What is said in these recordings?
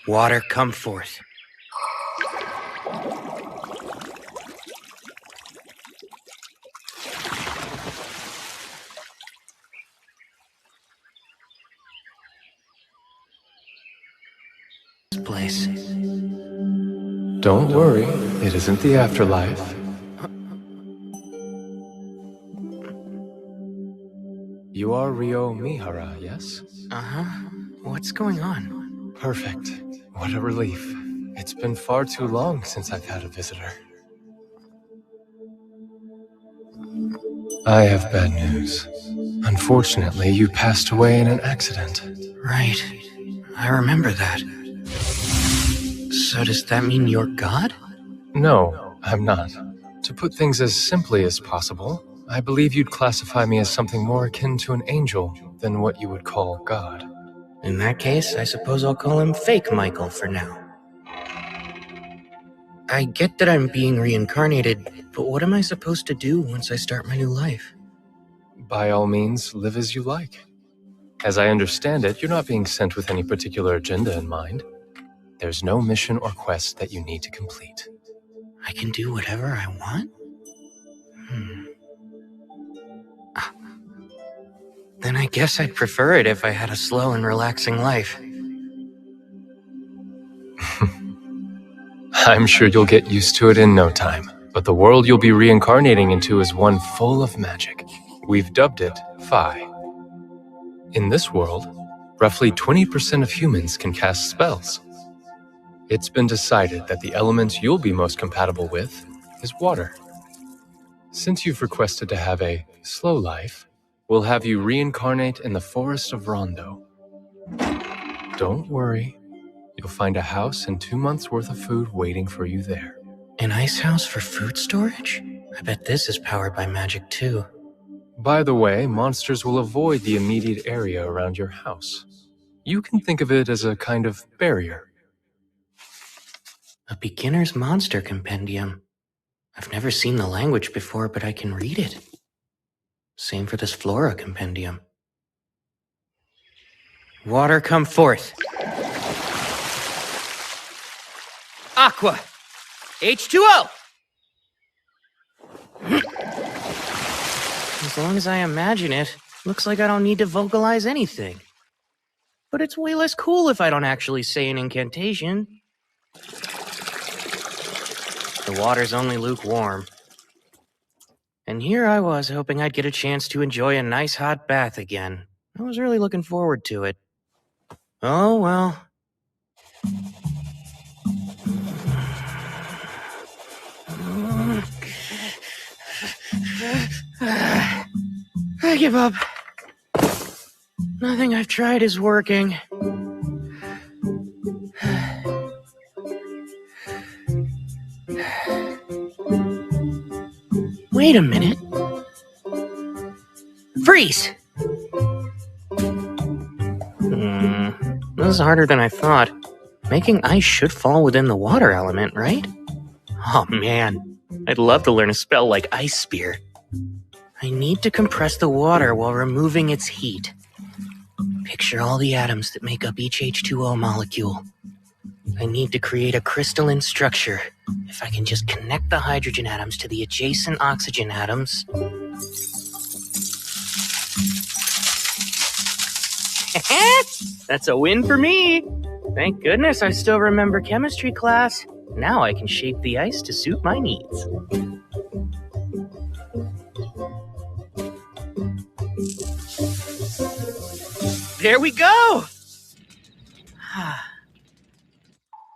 Water, come forth. This place. Don't worry, it isn't the afterlife. You are Ryo Mihara, yes? Uh-huh. What's going on? Perfect. What a relief. It's been far too long since I've had a visitor. I have bad news. Unfortunately, you passed away in an accident. Right. I remember that. So does that mean you're God? No, I'm not. To put things as simply as possible, I believe you'd classify me as something more akin to an angel than what you would call God. In that case, I suppose I'll call him Fake Michael for now. I get that I'm being reincarnated, but what am I supposed to do once I start my new life? By all means, live as you like. As I understand it, you're not being sent with any particular agenda in mind. There's no mission or quest that you need to complete. I can do whatever I want? Then I guess I'd prefer it if I had a slow and relaxing life. I'm sure you'll get used to it in no time, but the world you'll be reincarnating into is one full of magic. We've dubbed it Phi. In this world, roughly 20% of humans can cast spells. It's been decided that the element you'll be most compatible with is water. Since you've requested to have a slow life, we'll have you reincarnate in the forest of Rondo. Don't worry. You'll find a house and 2 months' worth of food waiting for you there. An ice house for food storage? I bet this is powered by magic too. By the way, monsters will avoid the immediate area around your house. You can think of it as a kind of barrier. A beginner's monster compendium. I've never seen the language before, but I can read it. Same for this flora compendium. Water, come forth. Aqua! H2O! As long as I imagine it, looks like I don't need to vocalize anything. But it's way less cool if I don't actually say an incantation. The water's only lukewarm. And here I was hoping I'd get a chance to enjoy a nice hot bath again. I was really looking forward to it. Oh well. I give up. Nothing I've tried is working. Wait a minute. Freeze! This is harder than I thought. Making ice should fall within the water element, right? Oh man, I'd love to learn a spell like Ice Spear. I need to compress the water while removing its heat. Picture all the atoms that make up each H2O molecule. I need to create a crystalline structure. If I can just connect the hydrogen atoms to the adjacent oxygen atoms... That's a win for me! Thank goodness I still remember chemistry class. Now I can shape the ice to suit my needs. There we go!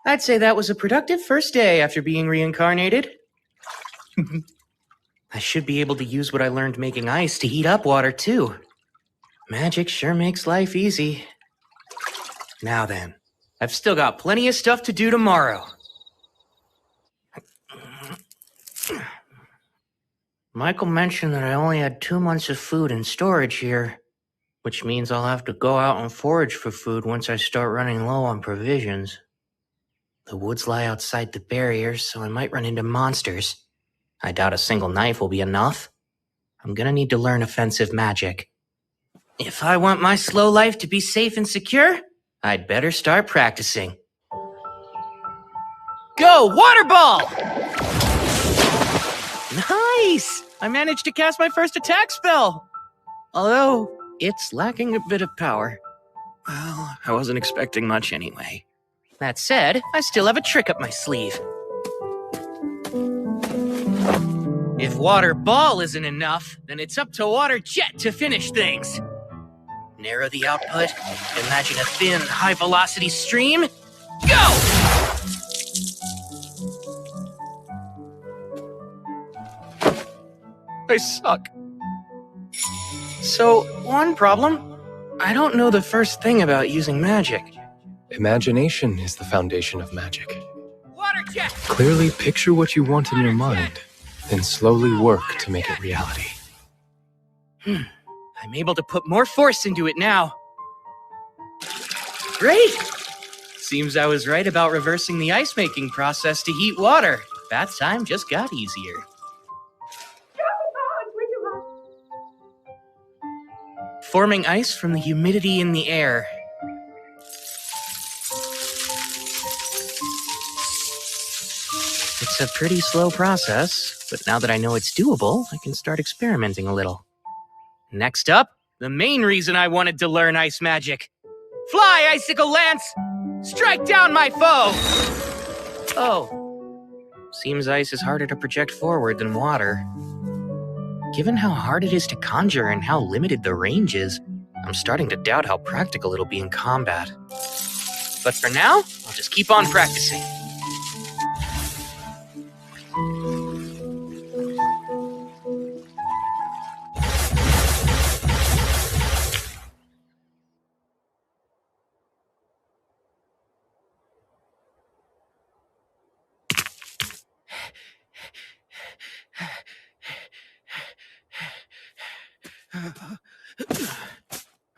I'd say that was a productive first day after being reincarnated. I should be able to use what I learned making ice to heat up water too. Magic sure makes life easy. Now then, I've still got plenty of stuff to do tomorrow. Michael mentioned that I only had 2 months of food in storage here, which means I'll have to go out and forage for food once I start running low on provisions. The woods lie outside the barriers, so I might run into monsters. I doubt a single knife will be enough. I'm gonna need to learn offensive magic. If I want my slow life to be safe and secure, I'd better start practicing. Go, water ball! Nice! I managed to cast my first attack spell. Although, it's lacking a bit of power. Well, I wasn't expecting much anyway. That said, I still have a trick up my sleeve. If water ball isn't enough, then it's up to water jet to finish things. Narrow the output, imagine a thin, high-velocity stream. Go! I suck. So, one problem. I don't know the first thing about using magic. Imagination is the foundation of magic. Water jet! Clearly picture what you want in your mind, then slowly work to make it reality. I'm able to put more force into it now. Great! Seems I was right about reversing the ice-making process to heat water. Bath time just got easier. Forming ice from the humidity in the air. It's a pretty slow process, but now that I know it's doable, I can start experimenting a little. Next up, the main reason I wanted to learn ice magic. Fly, Icicle Lance! Strike down my foe! Oh. Seems ice is harder to project forward than water. Given how hard it is to conjure and how limited the range is, I'm starting to doubt how practical it'll be in combat. But for now, I'll just keep on practicing.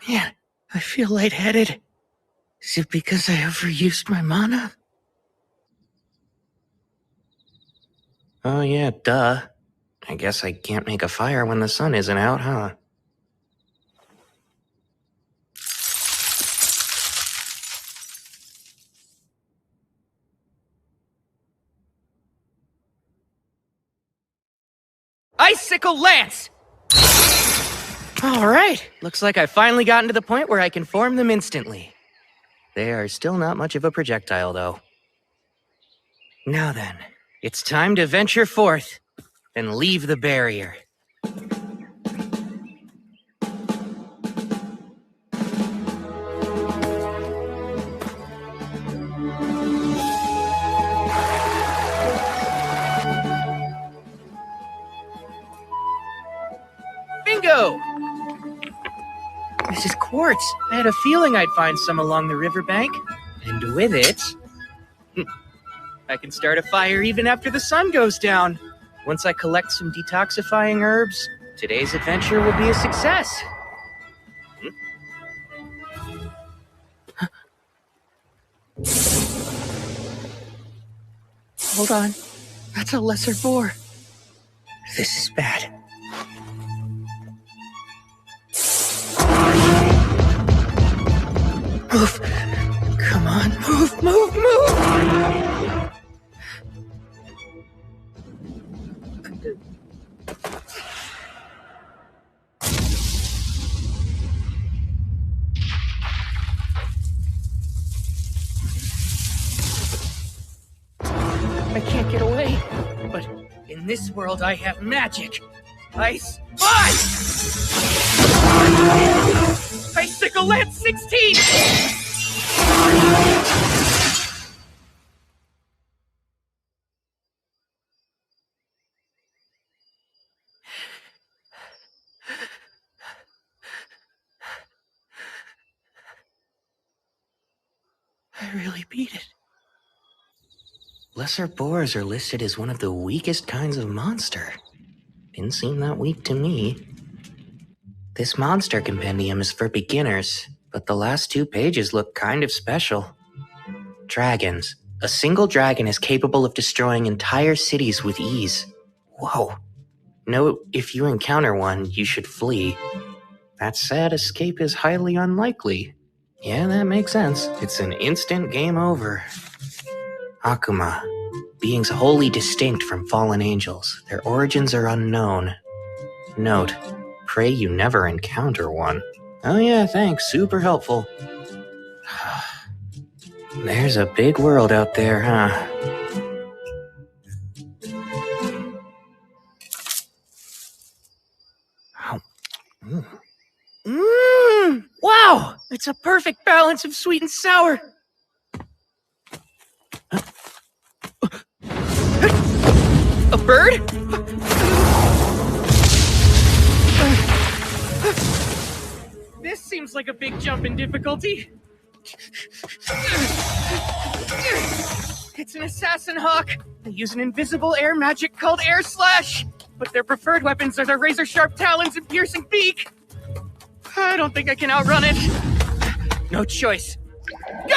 Man, I feel lightheaded. Is it because I overused my mana? Oh yeah, duh. I guess I can't make a fire when the sun isn't out, huh? Icicle Lance! Alright, looks like I've finally gotten to the point where I can form them instantly. They are still not much of a projectile, though. Now then, it's time to venture forth and leave the barrier. Bingo! This is quartz. I had a feeling I'd find some along the riverbank. And with it, I can start a fire even after the sun goes down. Once I collect some detoxifying herbs, today's adventure will be a success. Hold on. That's a lesser boar. This is bad. Move! Come on, move, move, move! I can't get away, but in this world I have magic. Ice, ice! Icicle Lance 16! I really beat it. Lesser boars are listed as one of the weakest kinds of monster. Didn't seem that weak to me. This monster compendium is for beginners, but the last 2 pages look kind of special. Dragons. A single dragon is capable of destroying entire cities with ease. Whoa. Note, if you encounter one, you should flee. That said, escape is highly unlikely. Yeah, that makes sense. It's an instant game over. Akuma. beings wholly distinct from fallen angels. Their origins are unknown. Note, pray you never encounter one. Oh yeah, thanks, super helpful. There's a big world out there, huh? Wow! It's a perfect balance of sweet and sour. A bird? This seems like a big jump in difficulty. It's an assassin hawk. They use an invisible air magic called air slash, but their preferred weapons are their razor-sharp talons and piercing beak. I don't think I can outrun it. No choice. Go!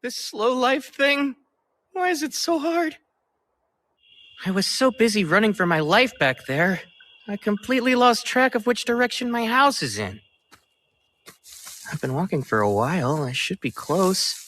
This slow life thing, why is it so hard? I was so busy running for my life back there, I completely lost track of which direction my house is in. I've been walking for a while, I should be close.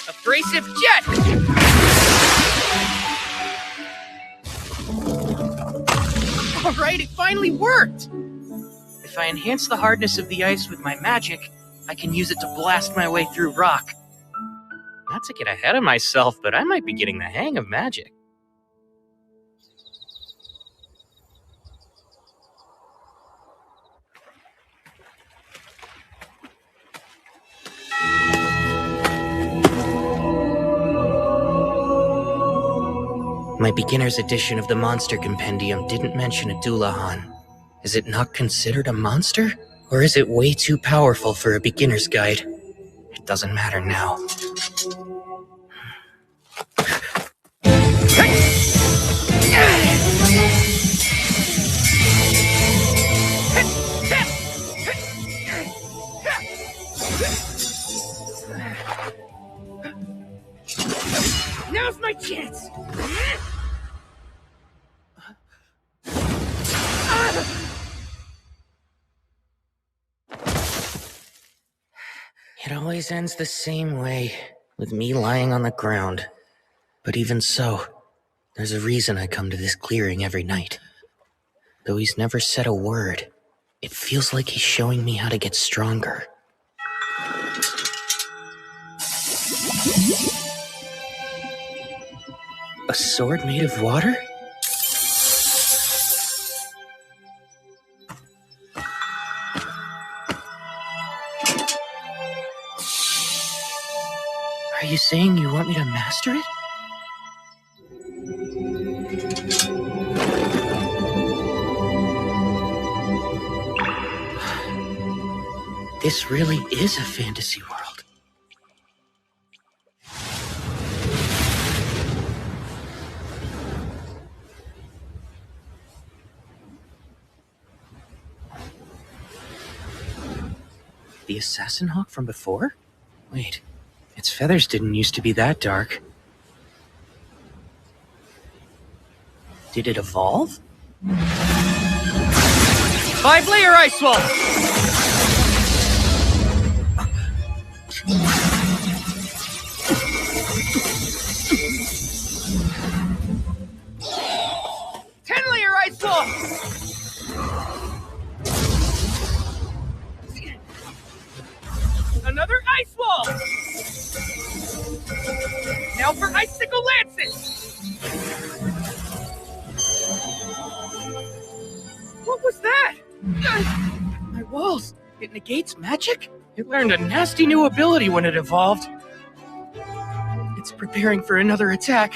Abrasive jet! Alright, it finally worked! If I enhance the hardness of the ice with my magic, I can use it to blast my way through rock. Not to get ahead of myself, but I might be getting the hang of magic. My beginner's edition of the Monster Compendium didn't mention a Doulahan. Is it not considered a monster? Or is it way too powerful for a beginner's guide? It doesn't matter now. Now's my chance! It always ends the same way, with me lying on the ground. But even so, there's a reason I come to this clearing every night. Though he's never said a word, it feels like he's showing me how to get stronger. A sword made of water? Are you saying you want me to master it? This really is a fantasy world. The assassin hawk from before? Wait, its feathers didn't used to be that dark. Did it evolve? 5-layer ice wall! Ice wall! Another ice wall! Now for icicle lances! What was that? My walls. It negates magic? It learned a nasty new ability when it evolved. It's preparing for another attack.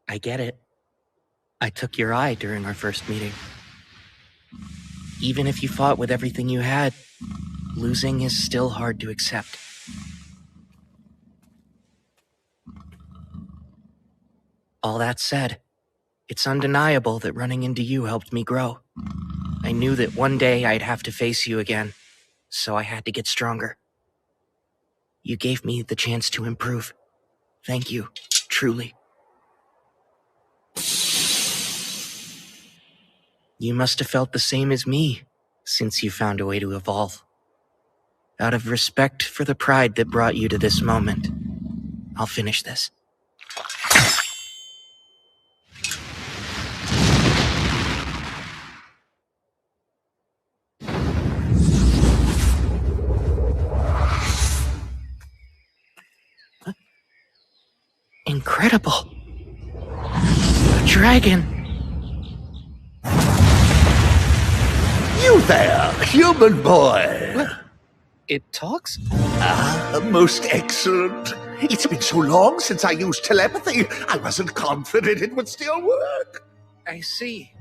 I get it. I took your eye during our first meeting. Even if you fought with everything you had, losing is still hard to accept. All that said, it's undeniable that running into you helped me grow. I knew that one day I'd have to face you again, so I had to get stronger. You gave me the chance to improve. Thank you, truly. You must have felt the same as me, since you found a way to evolve. Out of respect for the pride that brought you to this moment, I'll finish this. Incredible! A dragon! You there, human boy! What? It talks? Most excellent. It's been so long since I used telepathy, I wasn't confident it would still work. I see.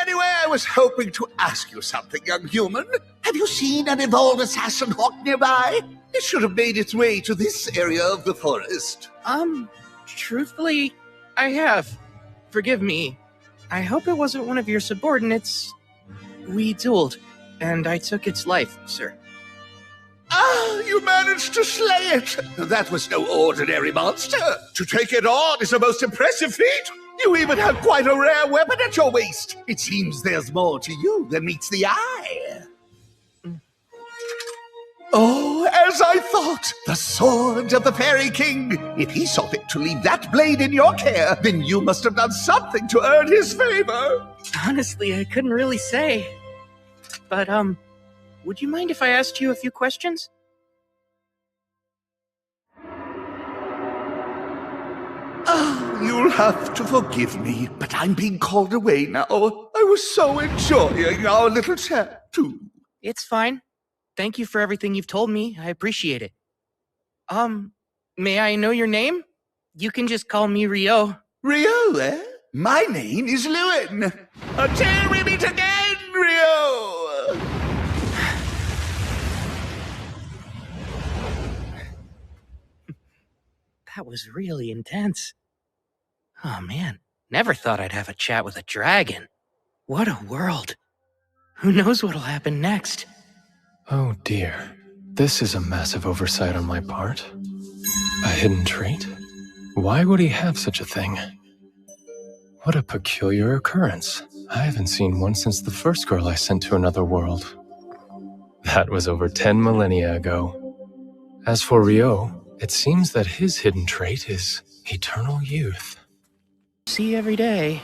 Anyway, I was hoping to ask you something, young human. Have you seen an evolved assassin hawk nearby? It should have made its way to this area of the forest. Truthfully, I have. Forgive me. I hope it wasn't one of your subordinates. We dueled, and I took its life, sir. Ah, you managed to slay it! That was no ordinary monster. To take it on is a most impressive feat. You even have quite a rare weapon at your waist. It seems there's more to you than meets the eye. Oh, as I thought, the sword of the Fairy King. If he saw fit to leave that blade in your care, then you must have done something to earn his favor. Honestly, I couldn't really say. But, would you mind if I asked you a few questions? Ah, you'll have to forgive me, but I'm being called away now. I was so enjoying our little chat, too. It's fine. Thank you for everything you've told me. I appreciate it. May I know your name? You can just call me Rio. Rio, eh? My name is Lewin. Until we meet again, Rio! That was really intense. Oh man, never thought I'd have a chat with a dragon. What a world. Who knows what'll happen next? Oh dear, this is a massive oversight on my part. A hidden trait? Why would he have such a thing? What a peculiar occurrence. I haven't seen one since the first girl I sent to another world. That was over 10 millennia ago. As for Rio, It seems that his hidden trait is eternal youth. See every day.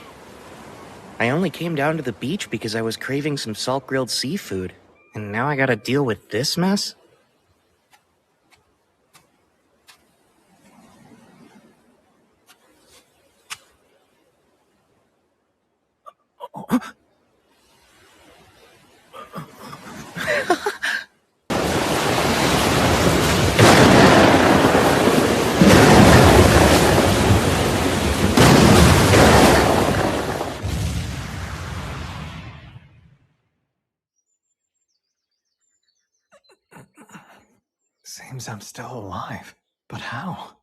I only came down to the beach because I was craving some salt-grilled seafood. And now I gotta deal with this mess? Seems I'm still alive, but how?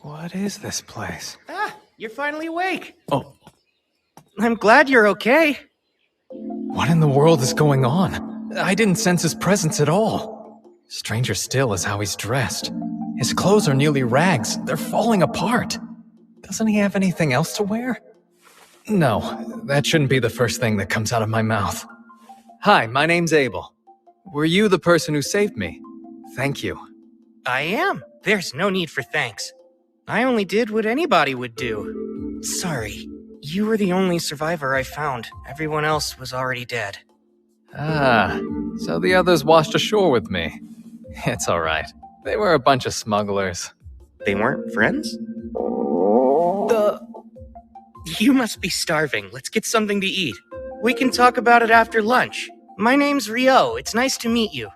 What is this place? Ah, you're finally awake. Oh, I'm glad you're okay. what in the world is going on? I didn't sense his presence at all. Stranger still is how he's dressed. His clothes are nearly rags. They're falling apart. Doesn't he have anything else to wear? No, that shouldn't be the first thing that comes out of my mouth. Hi, my name's Abel. Were you the person who saved me? Thank you. I am. There's no need for thanks. I only did what anybody would do. Sorry. You were the only survivor I found. Everyone else was already dead. Ah, so the others washed ashore with me. It's all right. They were a bunch of smugglers. They weren't friends? The... You must be starving. Let's get something to eat. We can talk about it after lunch. My name's Rio. It's nice to meet you.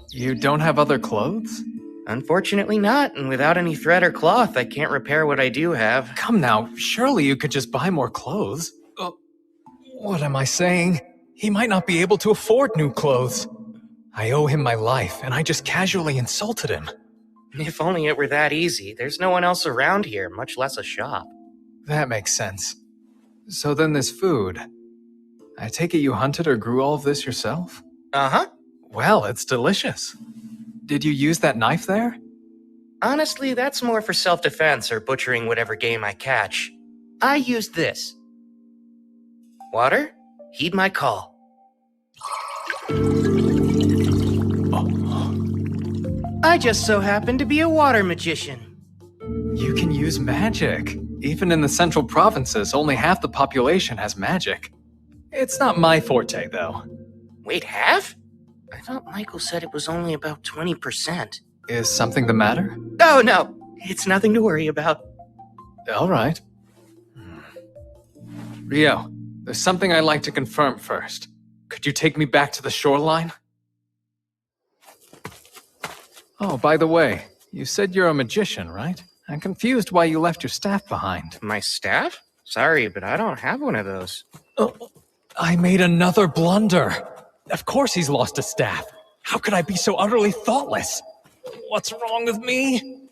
You don't have other clothes? Unfortunately not, and without any thread or cloth, I can't repair what I do have. Come now, surely you could just buy more clothes. What am I saying? He might not be able to afford new clothes. I owe him my life, and I just casually insulted him. If only it were that easy. There's no one else around here, much less a shop. That makes sense. So then this food. I take it you hunted or grew all of this yourself? Uh-huh. Well, it's delicious. Did you use that knife there? Honestly, that's more for self-defense or butchering whatever game I catch. I used this. Water, heed my call. I just so happen to be a water magician. You can use magic. Even in the central provinces, only half the population has magic. It's not my forte, though. Wait, half? I thought Michael said it was only about 20%. Is something the matter? Oh, no. It's nothing to worry about. All right. Rio, there's something I'd like to confirm first. Could you take me back to the shoreline? Oh, by the way, you said you're a magician, right? I'm confused why you left your staff behind. My staff? Sorry, but I don't have one of those. Oh, I made another blunder. Of course he's lost a staff. How could I be so utterly thoughtless? What's wrong with me?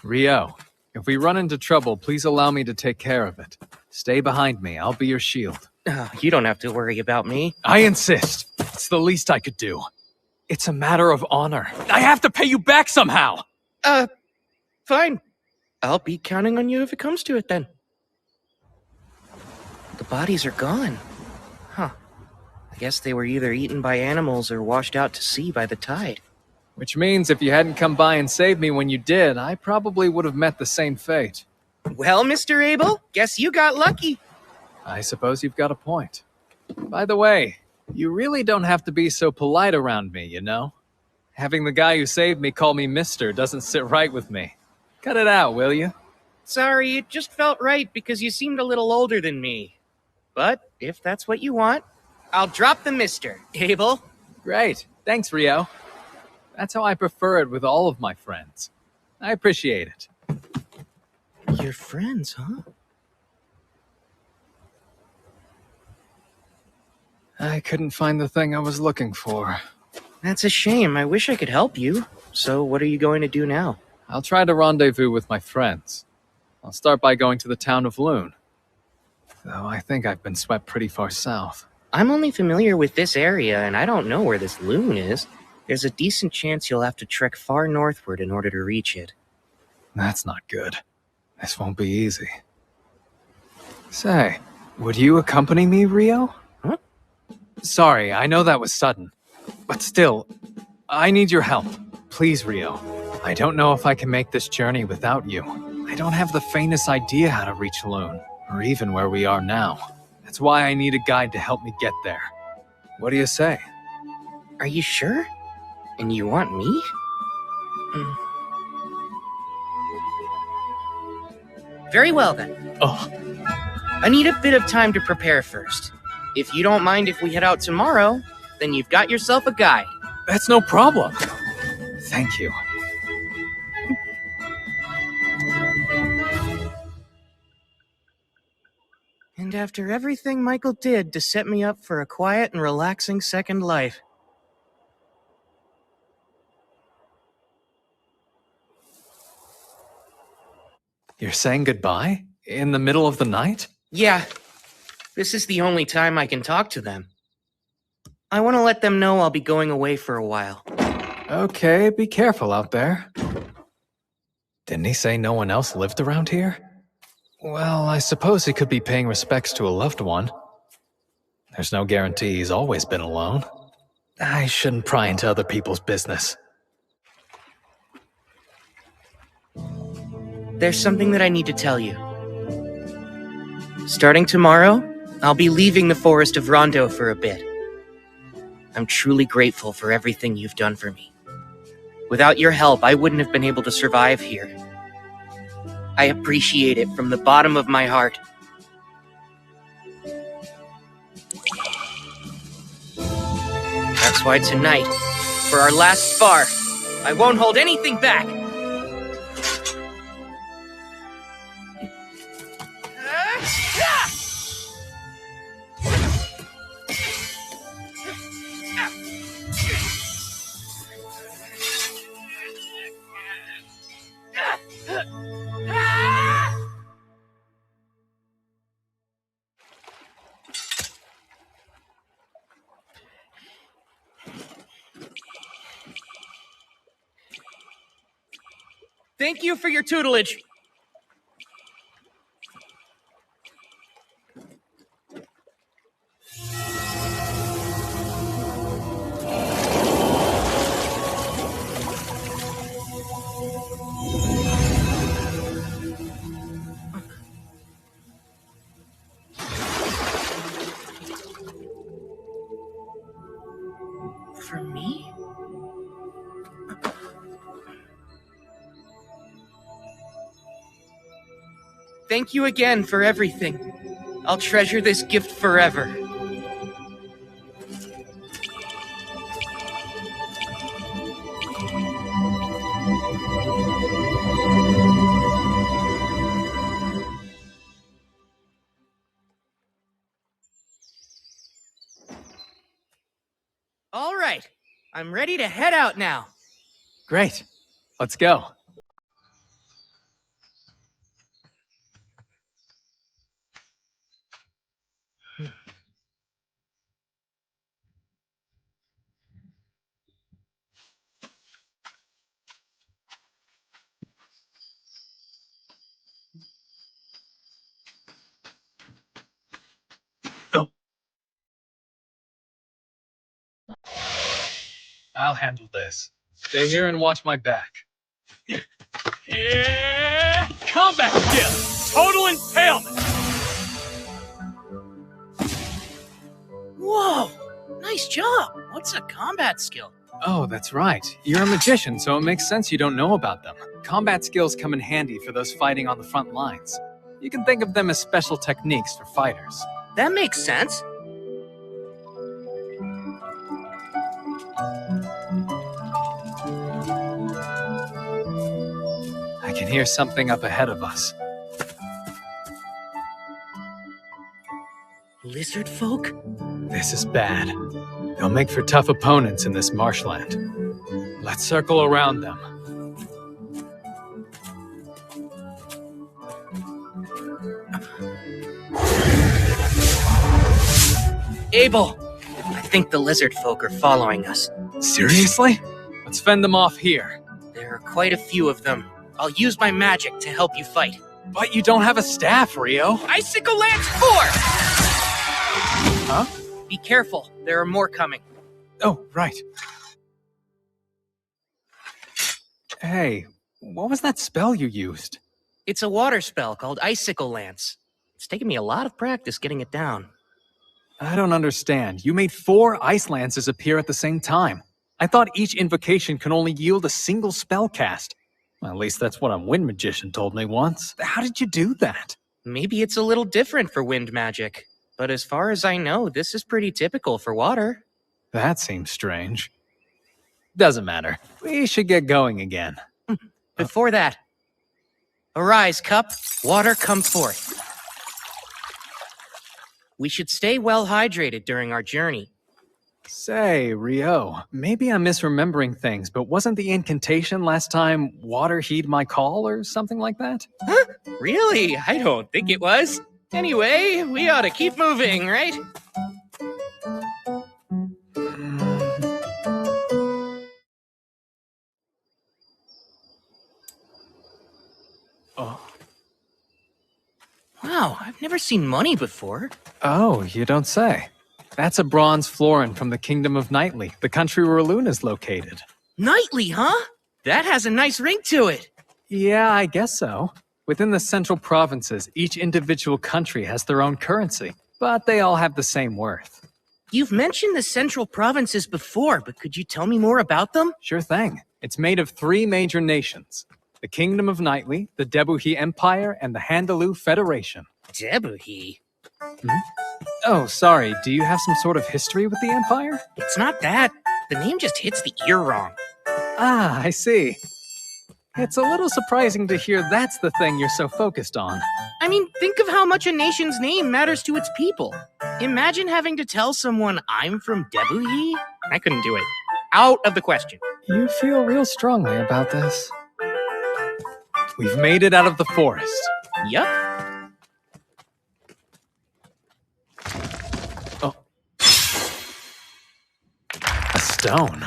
Rio, if we run into trouble, please allow me to take care of it. Stay behind me. I'll be your shield. You don't have to worry about me. I insist. It's the least I could do. It's a matter of honor. I have to pay you back somehow. Fine. I'll be counting on you if it comes to it then. The bodies are gone. Huh. I guess they were either eaten by animals or washed out to sea by the tide. Which means if you hadn't come by and saved me when you did, I probably would have met the same fate. Well, Mr. Abel, guess you got lucky. I suppose you've got a point. By the way, you really don't have to be so polite around me, you know? Having the guy who saved me call me mister doesn't sit right with me. Cut it out, will you? Sorry, it just felt right because you seemed a little older than me. But if that's what you want, I'll drop the mister, Abel. Great. Thanks, Rio. That's how I prefer it with all of my friends. I appreciate it. You're friends, huh? I couldn't find the thing I was looking for. That's a shame. I wish I could help you. So what are you going to do now? I'll try to rendezvous with my friends. I'll start by going to the town of Loon. Though I think I've been swept pretty far south. I'm only familiar with this area, and I don't know where this loon is. There's a decent chance you'll have to trek far northward in order to reach it. That's not good. This won't be easy. Say, would you accompany me, Rio? Huh? Sorry, I know that was sudden. But still, I need your help. Please, Rio. I don't know if I can make this journey without you. I don't have the faintest idea how to reach Loon, or even where we are now. That's why I need a guide to help me get there. What do you say? Are you sure? And you want me? Very well then. Oh, I need a bit of time to prepare first. If you don't mind if we head out tomorrow, then you've got yourself a guide. that's no problem. Thank you. And after everything Michael did to set me up for a quiet and relaxing second life. You're saying goodbye? In the middle of the night? Yeah, this is the only time I can talk to them. I want to let them know I'll be going away for a while. Okay, be careful out there. Didn't he say no one else lived around here? Well, I suppose he could be paying respects to a loved one. There's no guarantee he's always been alone. I shouldn't pry into other people's business. There's something that I need to tell you. Starting tomorrow, I'll be leaving the forest of Rondo for a bit. I'm truly grateful for everything you've done for me. Without your help, I wouldn't have been able to survive here. I appreciate it from the bottom of my heart. That's why tonight, for our last spar, I won't hold anything back. Thank you for your tutelage. For me? Thank you again for everything. I'll treasure this gift forever. All right, I'm ready to head out now. Great. Let's go. I'll handle this. Stay here and watch my back. Yeah! Combat skill! Total impalement! Whoa, nice job. What's a combat skill? Oh, that's right. You're a magician, so it makes sense you don't know about them. Combat skills come in handy for those fighting on the front lines. You can think of them as special techniques for fighters. That makes sense. I can hear something up ahead of us. Lizard folk? This is bad. They'll make for tough opponents in this marshland. Let's circle around them. Abel, I think the lizard folk are following us. Seriously? Let's fend them off here. There are quite a few of them. I'll use my magic to help you fight. But you don't have a staff, Rio. Icicle Lance 4! Huh? Be careful, there are more coming. Oh, right. Hey, what was that spell you used? It's a water spell called Icicle Lance. It's taken me a lot of practice getting it down. I don't understand. You made 4 ice lances appear at the same time. I thought each invocation can only yield a single spell cast. Well, at least that's what a wind magician told me once. How did you do that? Maybe it's a little different for wind magic, but as far as I know, this is pretty typical for water. That seems strange. Doesn't matter. We should get going again. Before that, arise, cup, water come forth. We should stay well hydrated during our journey. Say, Rio, maybe I'm misremembering things, but wasn't the incantation last time water heed my call or something like that? Huh? Really? I don't think it was. Anyway, we ought to keep moving, right? Oh. Wow, I've never seen money before. Oh, you don't say. That's a bronze florin from the Kingdom of Nightly, the country where Luna's located. Nightly, huh? That has a nice ring to it. Yeah, I guess so. Within the central provinces, each individual country has their own currency, but they all have the same worth. You've mentioned the central provinces before, but could you tell me more about them? Sure thing. It's made of 3 major nations. The Kingdom of Nightly, the Debuhi Empire, and the Handaloo Federation. Debuhi? Oh, sorry, do you have some sort of history with the Empire? It's not that. The name just hits the ear wrong. Ah, I see. It's a little surprising to hear that's the thing you're so focused on. I mean, think of how much a nation's name matters to its people. Imagine having to tell someone I'm from Debuhi. I couldn't do it. Out of the question. You feel real strongly about this. We've made it out of the forest. Yup. Oh. A stone.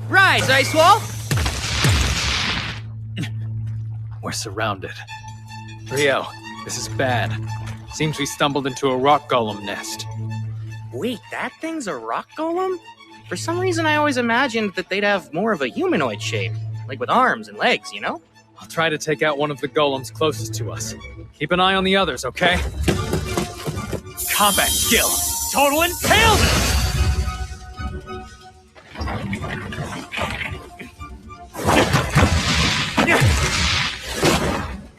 Rise, Ice Wall! We're surrounded. Rio, this is bad. Seems we stumbled into a rock golem nest. Wait, that thing's a rock golem? For some reason, I always imagined that they'd have more of a humanoid shape, like with arms and legs, you know? I'll try to take out one of the golems closest to us. Keep an eye on the others, okay? Combat skill! Total impalement!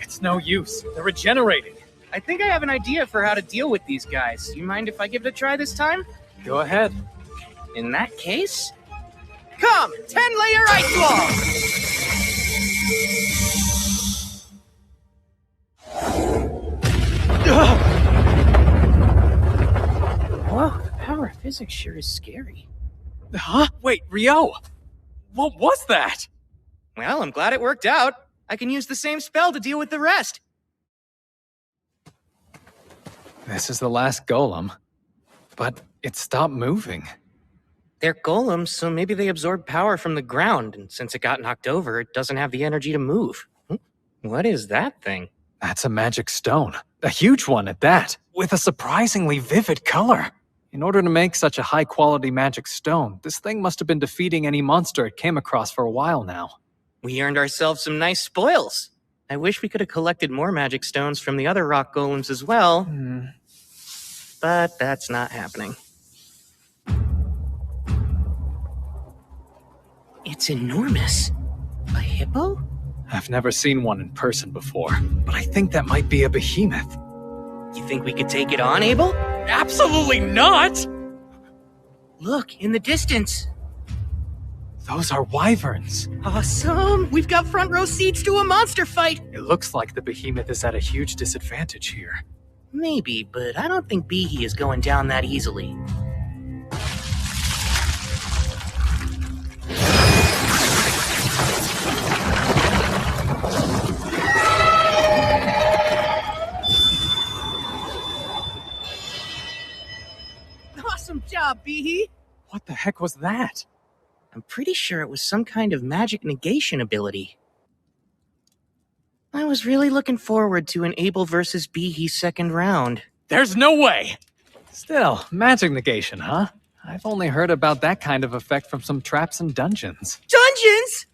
It's no use. They're regenerating. I think I have an idea for how to deal with these guys. You mind if I give it a try this time? Go ahead. In that case, come, 10-layer ice wall! Whoa, the power of physics sure is scary. Huh? Wait, Rio! What was that? Well, I'm glad it worked out. I can use the same spell to deal with the rest. This is the last golem, but it stopped moving. They're golems, so maybe they absorb power from the ground, and since it got knocked over, it doesn't have the energy to move. What is that thing? That's a magic stone. A huge one at that, with a surprisingly vivid color. In order to make such a high-quality magic stone, this thing must have been defeating any monster it came across for a while now. We earned ourselves some nice spoils. I wish we could have collected more magic stones from the other rock golems as well, but that's not happening. It's enormous. A hippo? I've never seen one in person before, but I think that might be a behemoth. You think we could take it on, Abel? Absolutely not! Look, in the distance. Those are wyverns. Awesome! We've got front row seats to a monster fight! It looks like the behemoth is at a huge disadvantage here. Maybe, but I don't think Behe is going down that easily. Awesome Behe? What the heck was that? I'm pretty sure it was some kind of magic negation ability. I was really looking forward to an Abel versus Behe second round. There's no way! Still, magic negation, huh? I've only heard about that kind of effect from some traps and dungeons. Dungeons?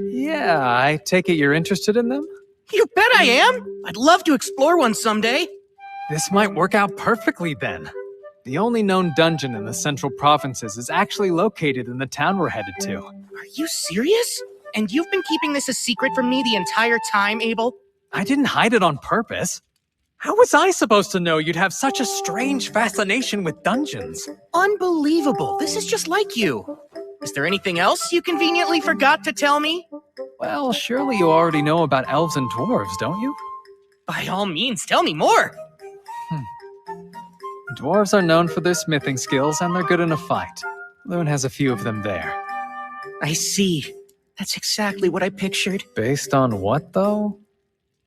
Yeah, I take it you're interested in them? You bet I am! I'd love to explore one someday. This might work out perfectly then. The only known dungeon in the central provinces is actually located in the town we're headed to. Are you serious? And you've been keeping this a secret from me the entire time, Abel? I didn't hide it on purpose. How was I supposed to know you'd have such a strange fascination with dungeons? Unbelievable. This is just like you. Is there anything else you conveniently forgot to tell me? Well, surely you already know about elves and dwarves, don't you? By all means, tell me more. Dwarves are known for their smithing skills, and they're good in a fight. Loon has a few of them there. I see. That's exactly what I pictured. Based on what, though?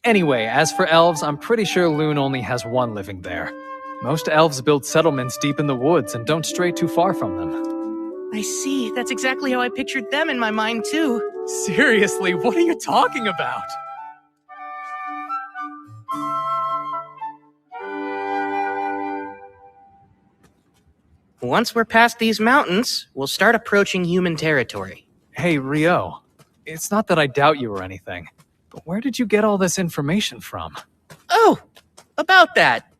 Anyway, as for elves, I'm pretty sure Loon only has one living there. Most elves build settlements deep in the woods and don't stray too far from them. I see. That's exactly how I pictured them in my mind, too. Seriously, what are you talking about? Once we're past these mountains, we'll start approaching human territory. Hey, Rio. It's not that I doubt you or anything, but where did you get all this information from? Oh, about that.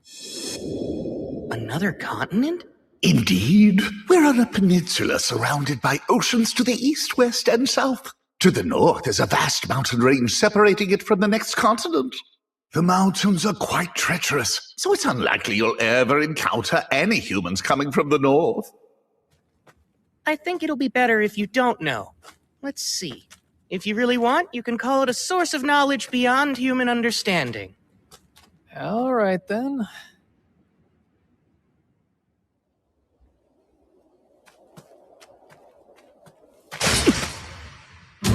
Another continent? Indeed, we're on a peninsula surrounded by oceans to the east, west, and south. To the north is a vast mountain range separating it from the next continent. The mountains are quite treacherous, so it's unlikely you'll ever encounter any humans coming from the north. I think it'll be better if you don't know. Let's see. If you really want, you can call it a source of knowledge beyond human understanding. All right, then.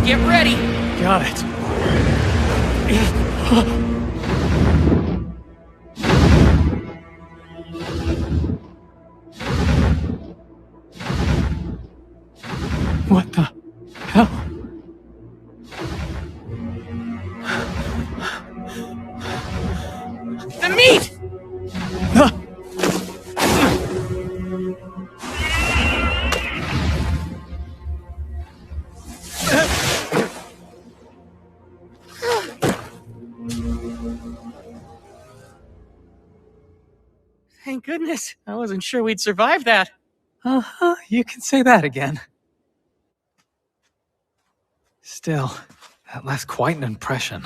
Get ready! Got it. What the hell? The meat! Thank goodness. I wasn't sure we'd survive that. Uh-huh, you can say that again. Still, that left quite an impression.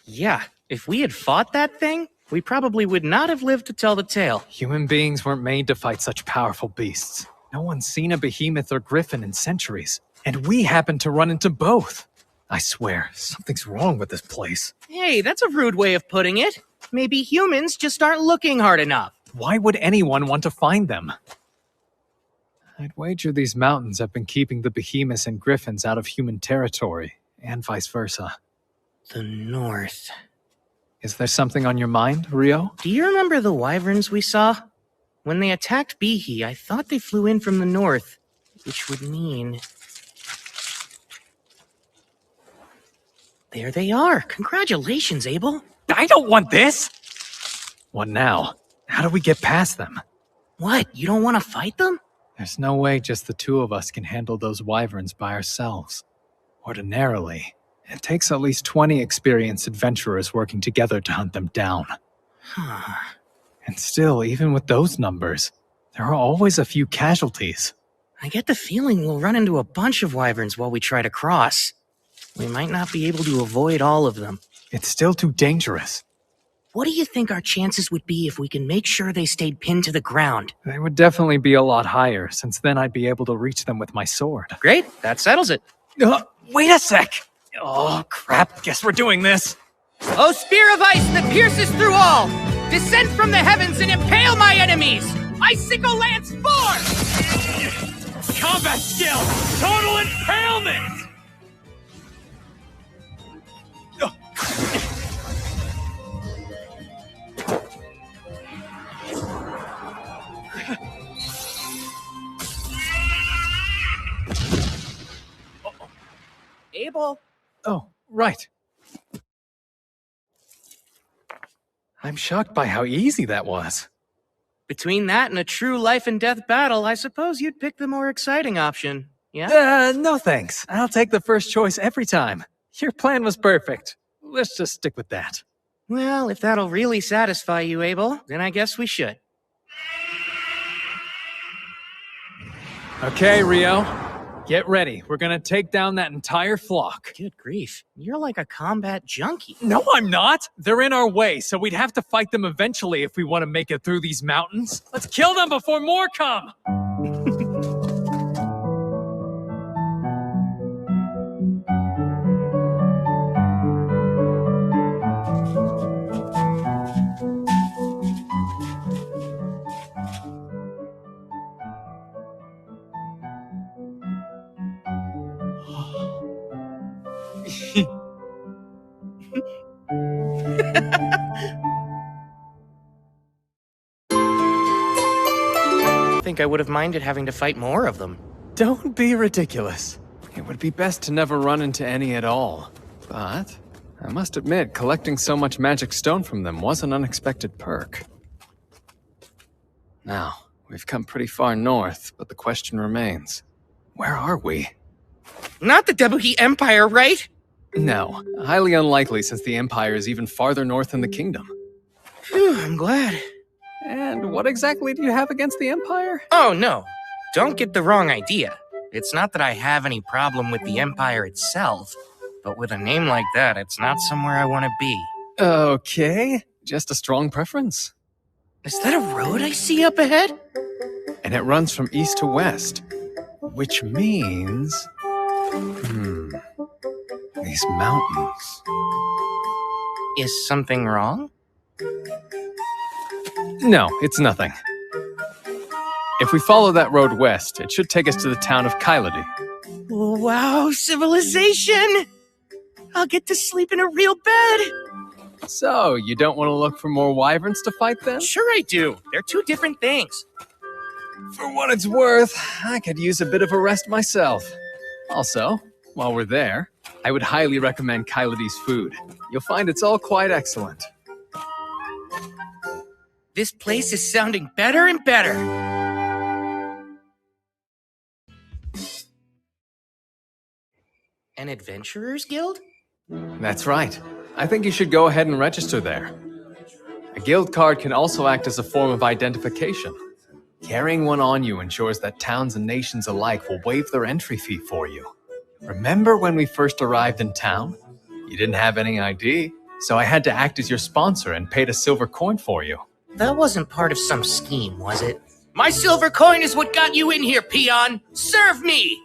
Yeah, if we had fought that thing, we probably would not have lived to tell the tale. Human beings weren't made to fight such powerful beasts. No one's seen a behemoth or griffin in centuries, and we happened to run into both. I swear, something's wrong with this place. Hey, that's a rude way of putting it. Maybe humans just aren't looking hard enough. Why would anyone want to find them? I'd wager these mountains have been keeping the behemoths and griffins out of human territory, and vice versa. The north. Is there something on your mind, Rio? Do you remember the wyverns we saw? When they attacked Behe, I thought they flew in from the north, which would mean... There they are. Congratulations, Abel. I don't want this! What now? How do we get past them? What, you don't want to fight them? There's no way just the two of us can handle those wyverns by ourselves. Ordinarily, it takes at least 20 experienced adventurers working together to hunt them down. Huh. And still, even with those numbers, there are always a few casualties. I get the feeling we'll run into a bunch of wyverns while we try to cross. We might not be able to avoid all of them. It's still too dangerous. What do you think our chances would be if we can make sure they stayed pinned to the ground? They would definitely be a lot higher, since then I'd be able to reach them with my sword. Great, that settles it. Wait a sec! Oh, crap, guess we're doing this. Oh, spear of ice that pierces through all! Descend from the heavens and impale my enemies! Icicle Lance 4! Combat skill! Total impalement! Right. I'm shocked by how easy that was. Between that and a true life and death battle, I suppose you'd pick the more exciting option. Yeah? No thanks. I'll take the first choice every time. Your plan was perfect. Let's just stick with that. Well, if that'll really satisfy you, Abel, then I guess we should. Okay, Rio. Get ready. We're gonna take down that entire flock. Good grief, you're like a combat junkie. No, I'm not! They're in our way, so we'd have to fight them eventually if we want to make it through these mountains. Let's kill them before more come! I think I would have minded having to fight more of them. Don't be ridiculous. It would be best to never run into any at all. But I must admit, collecting so much magic stone from them was an unexpected perk. Now, we've come pretty far north, but the question remains. Where are we? Not the Debuhi Empire, right? No, highly unlikely since the Empire is even farther north than the kingdom. Phew, I'm glad. And what exactly do you have against the Empire? Oh, no. Don't get the wrong idea. It's not that I have any problem with the Empire itself, but with a name like that, it's not somewhere I want to be. Okay, just a strong preference. Is that a road I see up ahead? And it runs from east to west, which means... these mountains. Is something wrong? No, it's nothing. If we follow that road west, it should take us to the town of Kailadi. Wow, civilization! I'll get to sleep in a real bed! So, you don't want to look for more wyverns to fight then? Sure I do. They're two different things. For what it's worth, I could use a bit of a rest myself. Also, while we're there, I would highly recommend Kailadi's food. You'll find it's all quite excellent. This place is sounding better and better. An adventurer's guild? That's right. I think you should go ahead and register there. A guild card can also act as a form of identification. Carrying one on you ensures that towns and nations alike will waive their entry fee for you. Remember when we first arrived in town? You didn't have any ID, so I had to act as your sponsor and paid a silver coin for you. That wasn't part of some scheme, was it? My silver coin is what got you in here, peon! Serve me!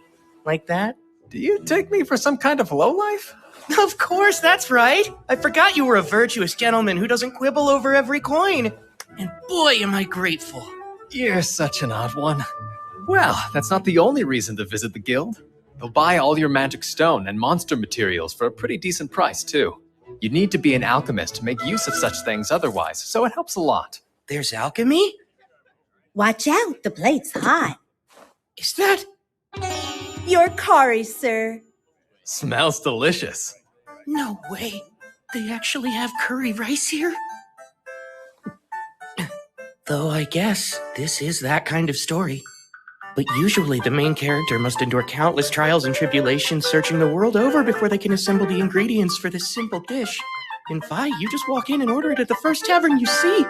Like that? Do you take me for some kind of lowlife? Of course, that's right! I forgot you were a virtuous gentleman who doesn't quibble over every coin. And boy, am I grateful. You're such an odd one. Well, that's not the only reason to visit the guild. They'll buy all your magic stone and monster materials for a pretty decent price, too. You need to be an alchemist to make use of such things otherwise, so it helps a lot. There's alchemy? Watch out, the plate's hot. Is that... Your curry, sir. Smells delicious. No way. They actually have curry rice here? Though I guess this is that kind of story. But usually the main character must endure countless trials and tribulations searching the world over before they can assemble the ingredients for this simple dish. In Vi, you just walk in and order it at the first tavern you see.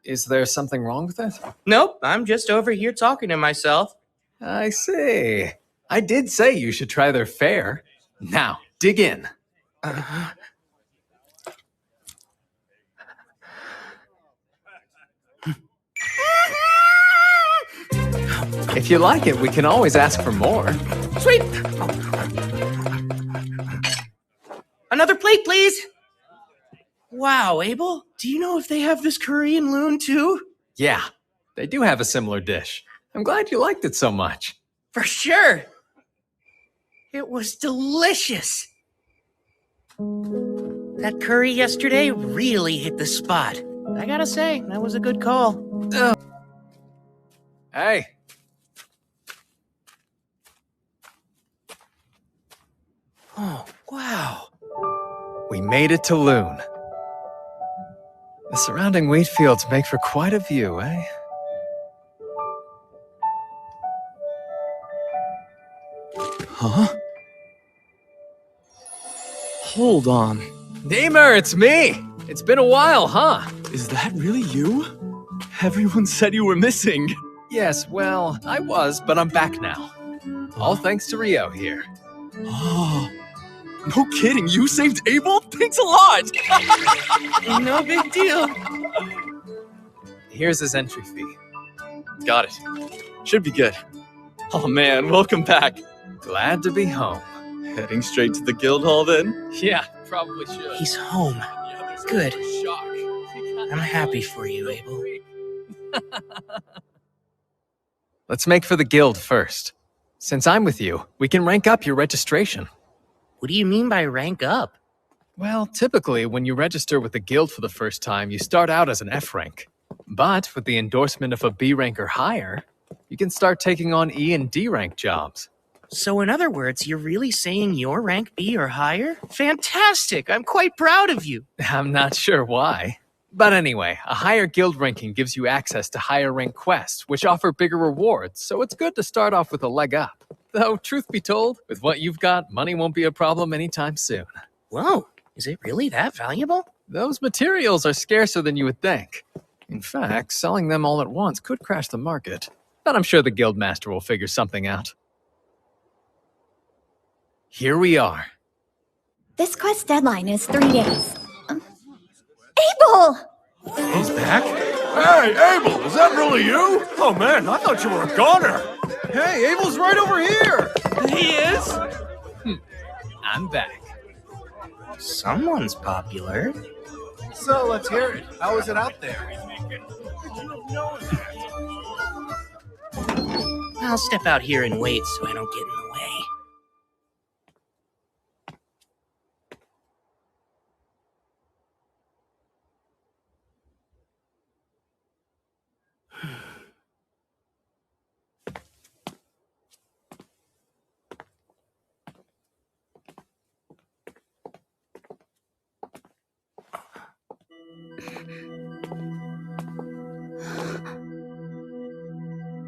Is there something wrong with it? Nope, I'm just over here talking to myself. I see. I did say you should try their fare. Now, dig in. If you like it, we can always ask for more. Sweet! Another plate, please! Wow, Abel, do you know if they have this curry in Loon too? Yeah, they do have a similar dish. I'm glad you liked it so much. For sure! It was delicious! That curry yesterday really hit the spot. I gotta say, that was a good call. Hey. Oh, wow. We made it to Loon. The surrounding wheat fields make for quite a view, eh? Huh? Hold on. Damer, it's me! It's been a while, huh? Is that really you? Everyone said you were missing. Yes, well, I was, but I'm back now. All thanks to Rio here. Oh, no kidding, you saved Abel? Thanks a lot! No big deal. Here's his entry fee. Got it. Should be good. Oh man, welcome back. Glad to be home. Heading straight to the guild hall then? Yeah, probably should. He's home. Good. Shock. I'm happy for you, Abel. Let's make for the guild first. Since I'm with you, we can rank up your registration. What do you mean by rank up? Well, typically, when you register with the guild for the first time, you start out as an F rank. But with the endorsement of a B rank or higher, you can start taking on E and D rank jobs. So in other words, you're really saying you're rank B or higher? Fantastic! I'm quite proud of you. I'm not sure why. But anyway, a higher guild ranking gives you access to higher rank quests, which offer bigger rewards, so it's good to start off with a leg up. Though, truth be told, with what you've got, money won't be a problem anytime soon. Whoa, is it really that valuable? Those materials are scarcer than you would think. In fact, selling them all at once could crash the market. But I'm sure the guildmaster will figure something out. Here we are. This quest deadline is 3 days. Abel! He's back? Hey, Abel, is that really you? Oh man, I thought you were a goner. Hey, Abel's right over here. He is? I'm back. Someone's popular. So let's hear it. How is it out there? I'll step out here and wait so I don't get in the way.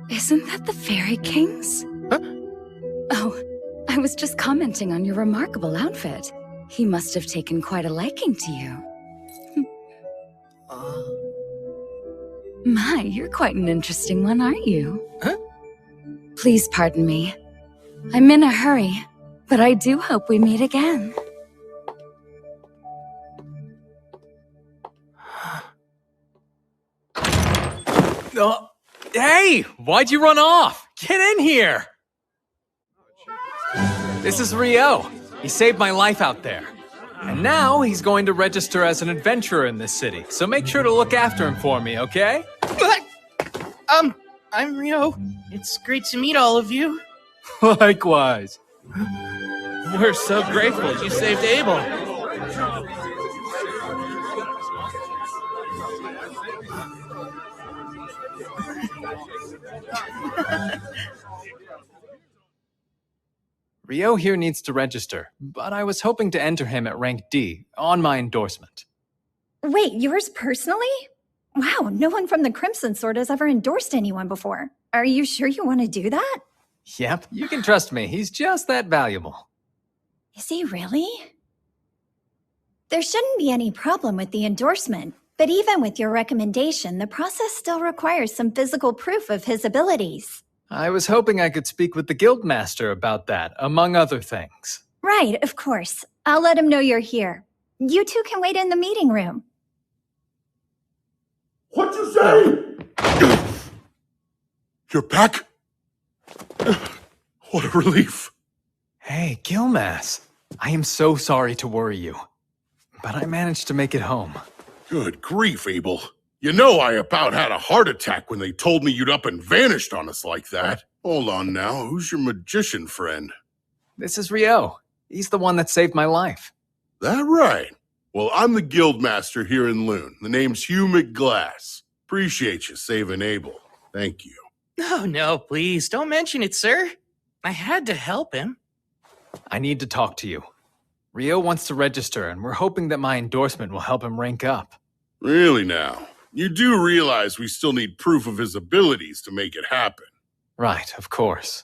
Isn't that the Fairy King's? Huh? Oh, I was just commenting on your remarkable outfit. He must have taken quite a liking to you. My, you're quite an interesting one, aren't you? Huh? Please pardon me. I'm in a hurry, but I do hope we meet again. Hey, why'd you run off? Get in here! This is Rio. He saved my life out there. And now he's going to register as an adventurer in this city, so make sure to look after him for me, okay? I'm Rio. It's great to meet all of you. Likewise. We're so grateful you saved Abel. Rio here needs to register, but I was hoping to enter him at rank D on my endorsement. Wait, yours personally? Wow, no one from the Crimson Sword has ever endorsed anyone before. Are you sure you want to do that? Yep, you can trust me. He's just that valuable. Is he really? There shouldn't be any problem with the endorsement, but even with your recommendation, the process still requires some physical proof of his abilities. I was hoping I could speak with the guildmaster about that, among other things. Right, of course. I'll let him know you're here. You two can wait in the meeting room. What'd you say? You're back? What a relief. Hey, Gilmas. I am so sorry to worry you, but I managed to make it home. Good grief, Abel. You know I about had a heart attack when they told me you'd up and vanished on us like that. Hold on now, who's your magician friend? This is Rio. He's the one that saved my life. That right? Well, I'm the guildmaster here in Loon. The name's Hugh McGlass. Appreciate you saving Abel. Thank you. Oh, no, please, don't mention it, sir. I had to help him. I need to talk to you. Rio wants to register, and we're hoping that my endorsement will help him rank up. Really now? You do realize we still need proof of his abilities to make it happen. Right, of course.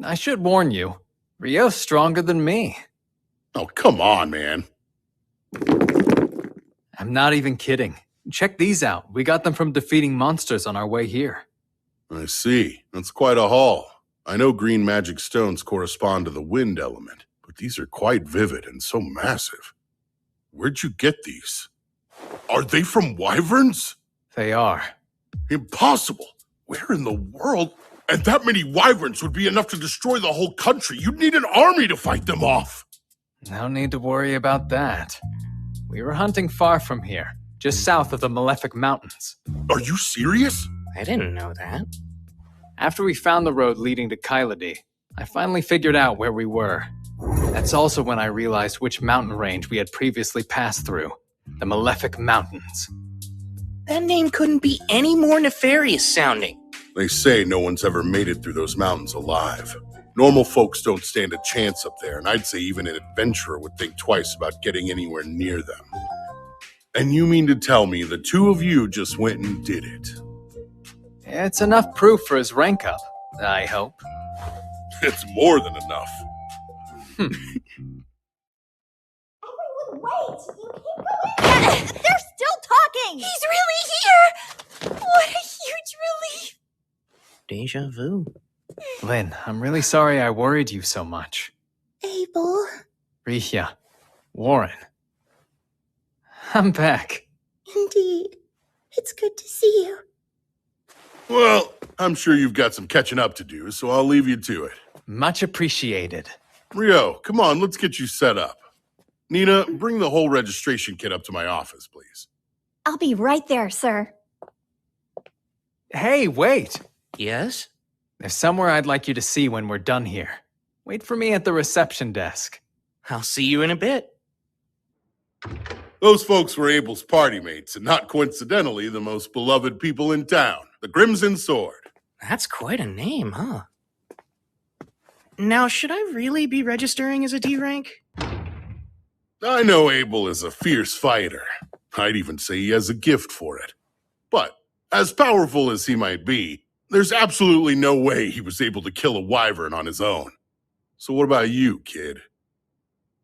I should warn you, Rio's stronger than me. Oh, come on, man. I'm not even kidding. Check these out. We got them from defeating monsters on our way here. I see. That's quite a haul. I know green magic stones correspond to the wind element, but these are quite vivid and so massive. Where'd you get these? Are they from wyverns? They are. Impossible. Where in the world? And that many wyverns would be enough to destroy the whole country. You'd need an army to fight them off. No need to worry about that. We were hunting far from here, just south of the Malefic Mountains. Are you serious? I didn't know that. After we found the road leading to Kyladi, I finally figured out where we were. That's also when I realized which mountain range we had previously passed through. The Malefic Mountains. That name couldn't be any more nefarious sounding. They say no one's ever made it through those mountains alive. Normal folks don't stand a chance up there, and I'd say even an adventurer would think twice about getting anywhere near them. And you mean to tell me the two of you just went and did it? It's enough proof for his rank up, I hope. It's more than enough. Everyone, wait! You can't go in! They're still talking! He's really here! What a huge relief! Deja vu. Lynn, I'm really sorry I worried you so much. Abel. Rihya. Warren. I'm back. Indeed. It's good to see you. Well, I'm sure you've got some catching up to do, so I'll leave you to it. Much appreciated. Rio, come on, let's get you set up. Nina, bring the whole registration kit up to my office, please. I'll be right there, sir. Hey, wait! Yes? There's somewhere I'd like you to see when we're done here. Wait for me at the reception desk. I'll see you in a bit. Those folks were Abel's party mates, and not coincidentally, the most beloved people in town, the Crimson Sword. That's quite a name, huh? Now, should I really be registering as a D rank? I know Abel is a fierce fighter. I'd even say he has a gift for it. But, as powerful as he might be, there's absolutely no way he was able to kill a wyvern on his own. So what about you, kid?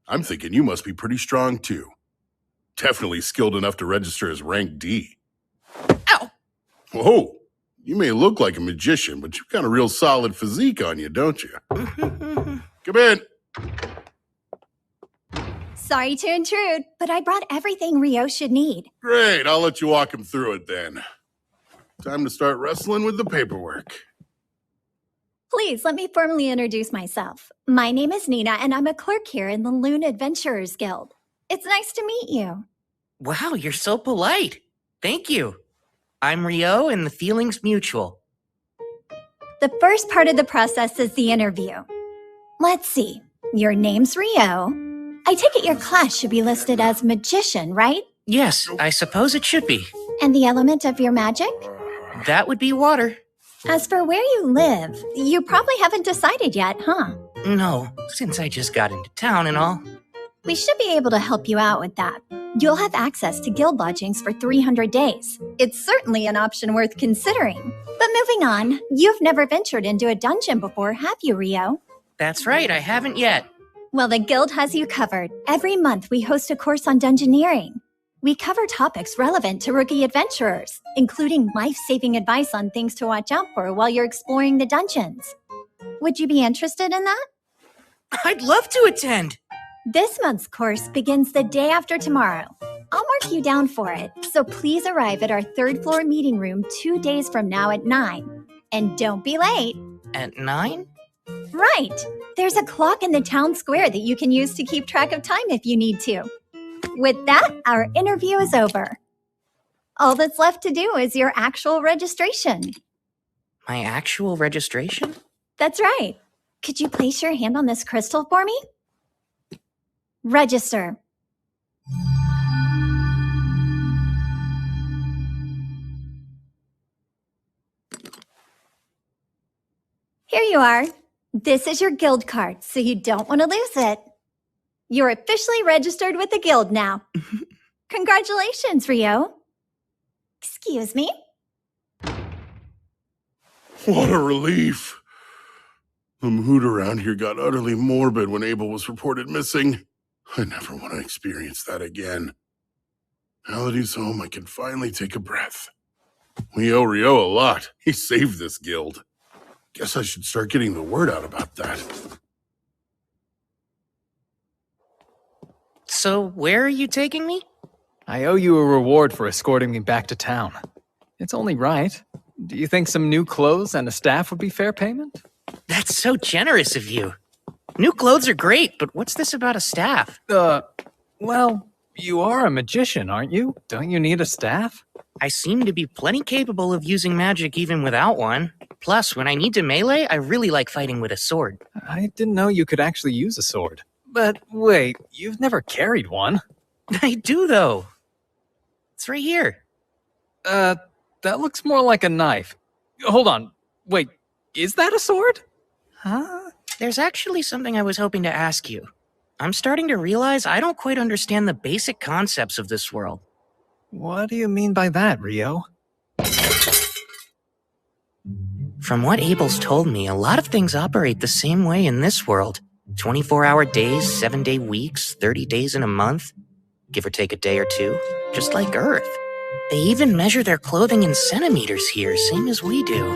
I'm thinking you must be pretty strong, too. Definitely skilled enough to register as rank D. Ow! Whoa! You may look like a magician, but you've got a real solid physique on you, don't you? Come in! Sorry to intrude, but I brought everything Rio should need. Great, I'll let you walk him through it then. Time to start wrestling with the paperwork. Please let me formally introduce myself. My name is Nina, and I'm a clerk here in the Loon Adventurers Guild. It's nice to meet you. Wow, you're so polite. Thank you. I'm Rio, and the feeling's mutual. The first part of the process is the interview. Let's see. Your name's Rio. I take it your class should be listed as magician, right? Yes, I suppose it should be. And the element of your magic? That would be water. As for where you live, you probably haven't decided yet, huh? No, since I just got into town and all. We should be able to help you out with that. You'll have access to guild lodgings for 300 days. It's certainly an option worth considering. But moving on, you've never ventured into a dungeon before, have you, Rio? That's right, I haven't yet. Well, the guild has you covered. Every month, we host a course on dungeoneering. We cover topics relevant to rookie adventurers, including life-saving advice on things to watch out for while you're exploring the dungeons. Would you be interested in that? I'd love to attend. This month's course begins the day after tomorrow. I'll mark you down for it, so please arrive at our third floor meeting room 2 days from now at 9. And don't be late. At 9? Right. There's a clock in the town square that you can use to keep track of time if you need to. With that, our interview is over. All that's left to do is your actual registration. My actual registration? That's right. Could you place your hand on this crystal for me? Register. Here you are. This is your guild card, so you don't want to lose it. You're officially registered with the guild now. Congratulations, Rio. Excuse me? What a relief. The mood around here got utterly morbid when Abel was reported missing. I never want to experience that again. Now that he's home, I can finally take a breath. We owe Rio a lot. He saved this guild. Guess I should start getting the word out about that. So, where are you taking me? I owe you a reward for escorting me back to town. It's only right. Do you think some new clothes and a staff would be fair payment? That's so generous of you. New clothes are great, but what's this about a staff? Well, you are a magician, aren't you? Don't you need a staff? I seem to be plenty capable of using magic even without one. Plus, when I need to melee, I really like fighting with a sword. I didn't know you could actually use a sword. But wait, you've never carried one. I do, though. It's right here. That looks more like a knife. Hold on. Wait, is that a sword? Huh? There's actually something I was hoping to ask you. I'm starting to realize I don't quite understand the basic concepts of this world. What do you mean by that, Rio? From what Abel's told me, a lot of things operate the same way in this world. 24-hour days, 7-day weeks, 30 days in a month, give or take a day or two, just like Earth. They even measure their clothing in centimeters here, same as we do.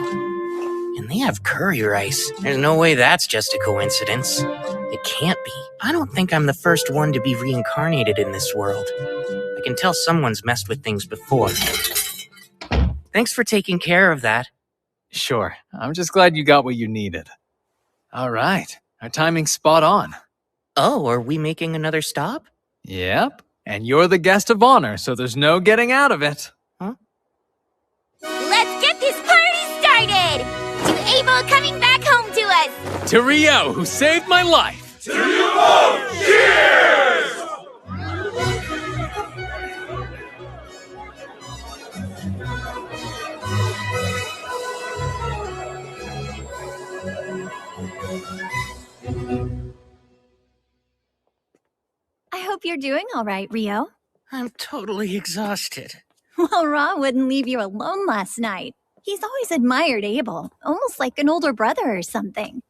And they have curry rice. There's no way that's just a coincidence. It can't be. I don't think I'm the first one to be reincarnated in this world. I can tell someone's messed with things before. Thanks for taking care of that. Sure, I'm just glad you got what you needed. All right, our timing's spot on. Oh, are we making another stop? Yep, and you're the guest of honor, so there's no getting out of it. Huh? Let's get this party started! To Abel coming back home to us! To Rio, who saved my life! To you both! Cheers! I hope you're doing all right, Rio. I'm totally exhausted. Well, Ra wouldn't leave you alone last night. He's always admired Abel, almost like an older brother or something.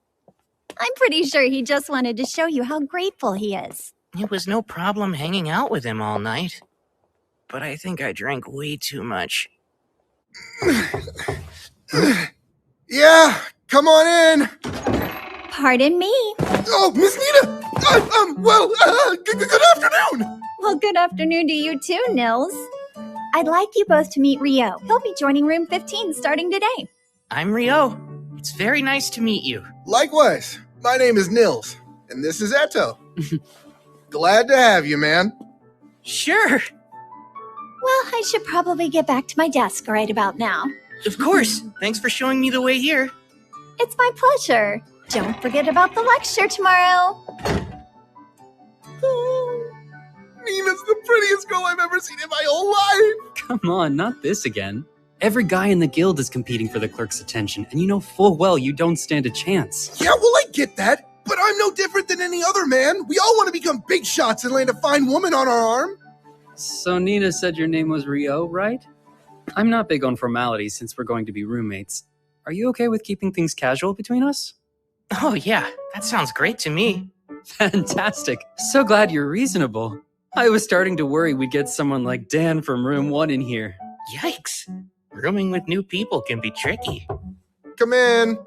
I'm pretty sure he just wanted to show you how grateful he is. It was no problem hanging out with him all night. But I think I drank way too much. Yeah, come on in. Pardon me. Oh, Miss Nina. Good afternoon. Well, good afternoon to you too, Nils. I'd like you both to meet Rio. He'll be joining room 15 starting today. I'm Rio. It's very nice to meet you. Likewise. My name is Nils, and this is Eto. Glad to have you, man. Sure. Well, I should probably get back to my desk right about now. Of course. Thanks for showing me the way here. It's my pleasure. Don't forget about the lecture tomorrow. Nina's the prettiest girl I've ever seen in my whole life. Come on, not this again. Every guy in the guild is competing for the clerk's attention, and you know full well you don't stand a chance. Yeah, well, I get that, but I'm no different than any other man. We all want to become big shots and land a fine woman on our arm. So Nina said your name was Rio, right? I'm not big on formalities since we're going to be roommates. Are you okay with keeping things casual between us? Oh yeah, that sounds great to me. Fantastic. So glad you're reasonable. I was starting to worry we'd get someone like Dan from room 1 in here. Yikes. Rooming with new people can be tricky. Come in.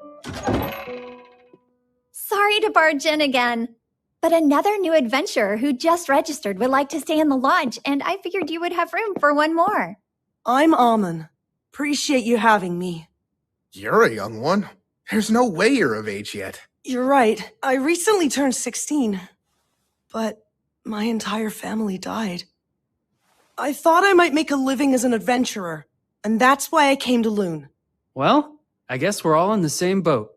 Sorry to barge in again, but another new adventurer who just registered would like to stay in the lodge, and I figured you would have room for one more. I'm Amun. Appreciate you having me. You're a young one. There's no way you're of age yet. You're right. I recently turned 16, but my entire family died. I thought I might make a living as an adventurer, and that's why I came to Loon. Well, I guess we're all in the same boat.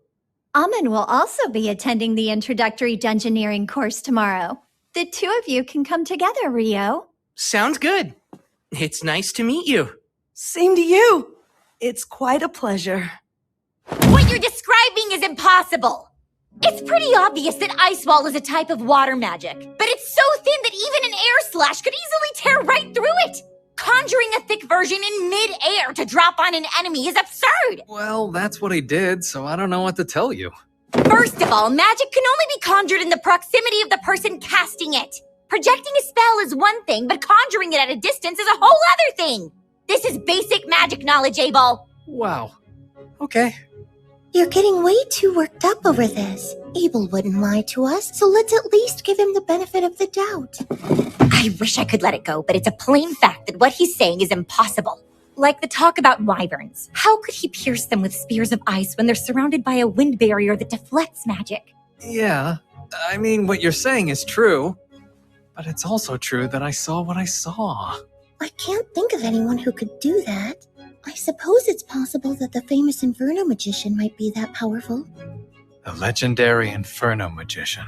Amun will also be attending the introductory dungeoneering course tomorrow. The two of you can come together, Rio. Sounds good. It's nice to meet you. Same to you. It's quite a pleasure. What you're describing is impossible! It's pretty obvious that Ice Wall is a type of water magic, but it's so thin that even an air slash could easily tear right through it. Conjuring a thick version in mid-air to drop on an enemy is absurd. Well, that's what he did, so I don't know what to tell you. First of all, magic can only be conjured in the proximity of the person casting it. Projecting a spell is one thing, but conjuring it at a distance is a whole other thing. This is basic magic knowledge, Abel. Wow. Okay. You're getting way too worked up over this. Abel wouldn't lie to us, so let's at least give him the benefit of the doubt. I wish I could let it go, but it's a plain fact that what he's saying is impossible. Like the talk about wyverns. How could he pierce them with spears of ice when they're surrounded by a wind barrier that deflects magic? Yeah, I mean, what you're saying is true. But it's also true that I saw what I saw. I can't think of anyone who could do that. I suppose it's possible that the famous Inferno magician might be that powerful. The legendary Inferno magician.